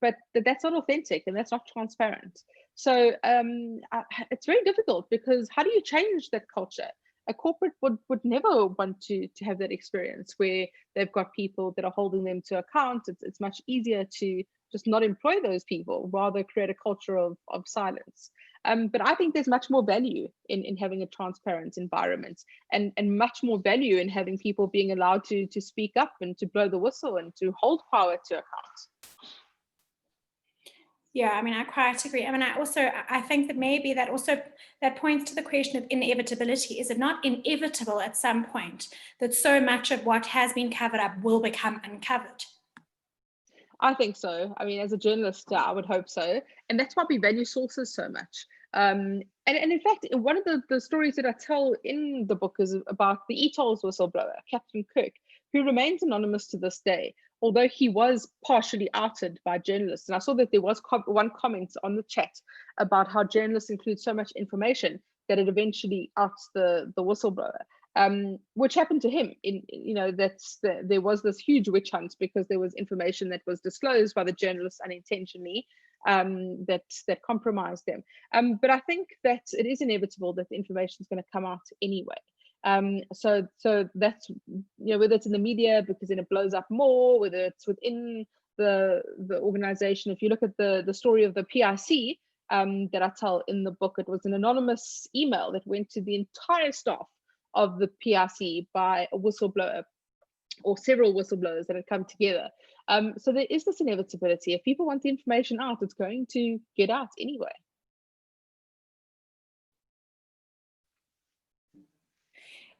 [SPEAKER 4] But that's not authentic, and that's not transparent. So it's very difficult, because how do you change that culture? A corporate would never want to have that experience where they've got people that are holding them to account. It's much easier to just not employ those people, rather create a culture of silence. But I think there's much more value in having a transparent environment, and much more value in having people being allowed to speak up and to blow the whistle and to hold power to account.
[SPEAKER 1] Yeah, I mean, I quite agree. I mean, I think that maybe that points to the question of inevitability. Is it not inevitable at some point that so much of what has been covered up will become uncovered?
[SPEAKER 4] I think so. I mean, as a journalist, I would hope so. And that's why we value sources so much. And in fact, one of the stories that I tell in the book is about the ETOLS whistleblower, Captain Kirk, who remains anonymous to this day, although he was partially outed by journalists. And I saw that there was one comment on the chat about how journalists include so much information that it eventually outs the whistleblower. Which happened to him. There was this huge witch hunt because there was information that was disclosed by the journalists unintentionally that compromised them. But I think that it is inevitable that the information is going to come out anyway. So that's, whether it's in the media because then it blows up more, whether it's within the organization. If you look at the story of the PIC that I tell in the book, it was an anonymous email that went to the entire staff of the PIC by a whistleblower, or several whistleblowers that had come together. So there is this inevitability. If people want the information out, it's going to get out anyway.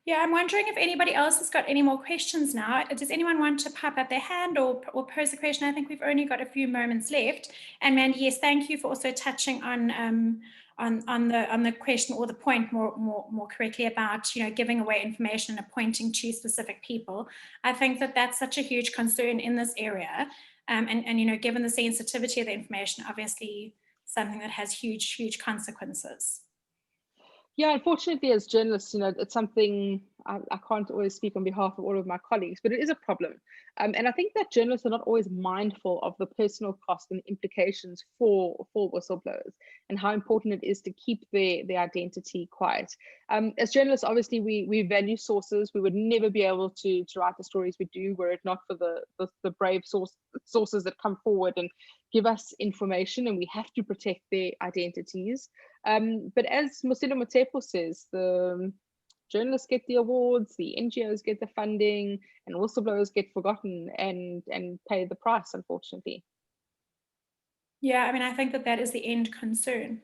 [SPEAKER 1] Yeah, I'm wondering if anybody else has got any more questions now. Does anyone want to pop up their hand or pose a question? I think we've only got a few moments left. And Mandy, yes, thank you for also touching on the question, or the point more correctly, about giving away information and pointing to specific people. I think that that's such a huge concern in this area, and given the sensitivity of the information, obviously something that has huge consequences.
[SPEAKER 4] Yeah, unfortunately, as journalists, it's something I can't always speak on behalf of all of my colleagues, but it is a problem. And I think that journalists are not always mindful of the personal cost and implications for whistleblowers, and how important it is to keep their identity quiet. As journalists, obviously, we value sources. We would never be able to write the stories we do were it not for the brave sources that come forward and give us information, and we have to protect their identities. But as Mosilo Motepo says, the journalists get the awards, the NGOs get the funding, and whistleblowers get forgotten and pay the price, unfortunately.
[SPEAKER 1] Yeah, I mean, I think that is the end concern.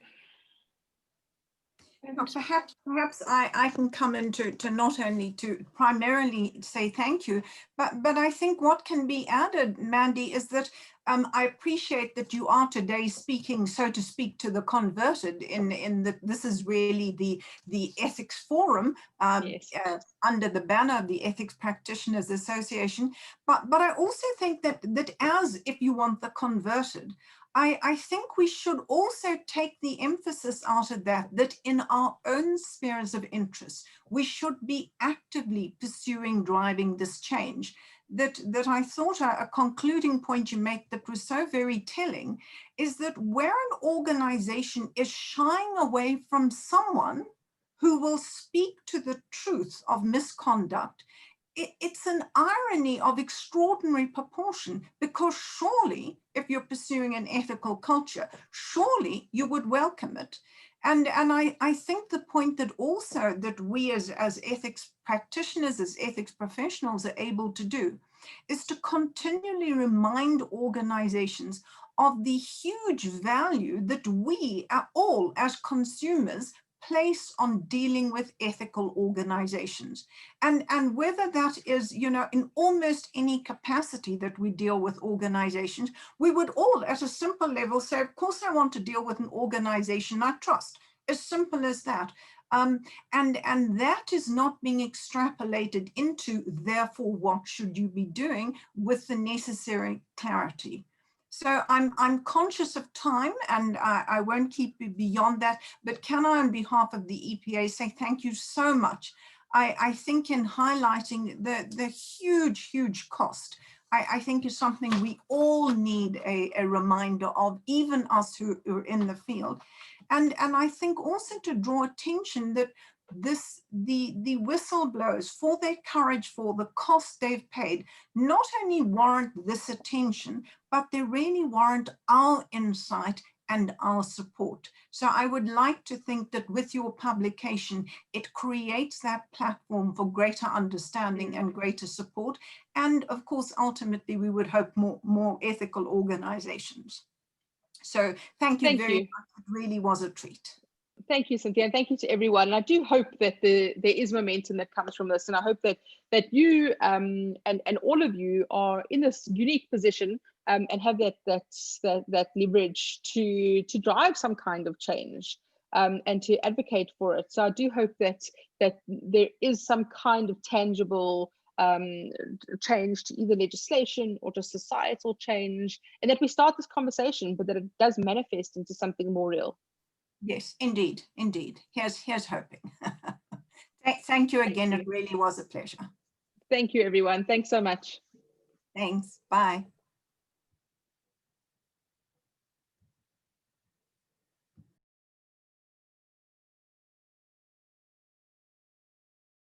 [SPEAKER 2] Perhaps I can come in to not only to primarily say thank you, but I think what can be added, Mandy, is that I appreciate that you are today speaking, so to speak, to the converted in that this is really the ethics forum
[SPEAKER 4] Yes.
[SPEAKER 2] under the banner of the Ethics Practitioners Association. But I also think that as if you want the converted, I think we should also take the emphasis out of that in our own spheres of interest, we should be actively pursuing driving this change. That I thought a concluding point you make that was so very telling is that where an organization is shying away from someone who will speak to the truth of misconduct, it's an irony of extraordinary proportion, because surely if you're pursuing an ethical culture, surely you would welcome it. And I think the point that also that we as ethics practitioners, as ethics professionals are able to do is to continually remind organizations of the huge value that we all as consumers place on dealing with ethical organizations. And whether that is, you know, in almost any capacity that we deal with organizations, we would all at a simple level say, of course, I want to deal with an organization I trust, as simple as that. And that is not being extrapolated into, therefore, what should you be doing with the necessary clarity. So I'm conscious of time, and I won't keep you beyond that, but can I, on behalf of the EPA, say thank you so much. I think in highlighting the huge cost, I think is something we all need a reminder of, even us who are in the field. And I think also to draw attention that the whistleblowers, for their courage, for the cost they've paid, not only warrant this attention, but they really warrant our insight and our support. So I would like to think that with your publication, it creates that platform for greater understanding and greater support. And of course, ultimately, we would hope more ethical organizations. So thank you very much. It really was a treat.
[SPEAKER 4] Thank you, Cynthia, and thank you to everyone. And I do hope that there is momentum that comes from this, and I hope that you and all of you are in this unique position and have that leverage to drive some kind of change and to advocate for it. So I do hope that there is some kind of tangible change to either legislation or to societal change, and that we start this conversation, but that it does manifest into something more real.
[SPEAKER 2] Yes, indeed. Here's hoping. Thank you again. It really was a pleasure.
[SPEAKER 4] Thank you, everyone. Thanks so much.
[SPEAKER 2] Thanks. Bye.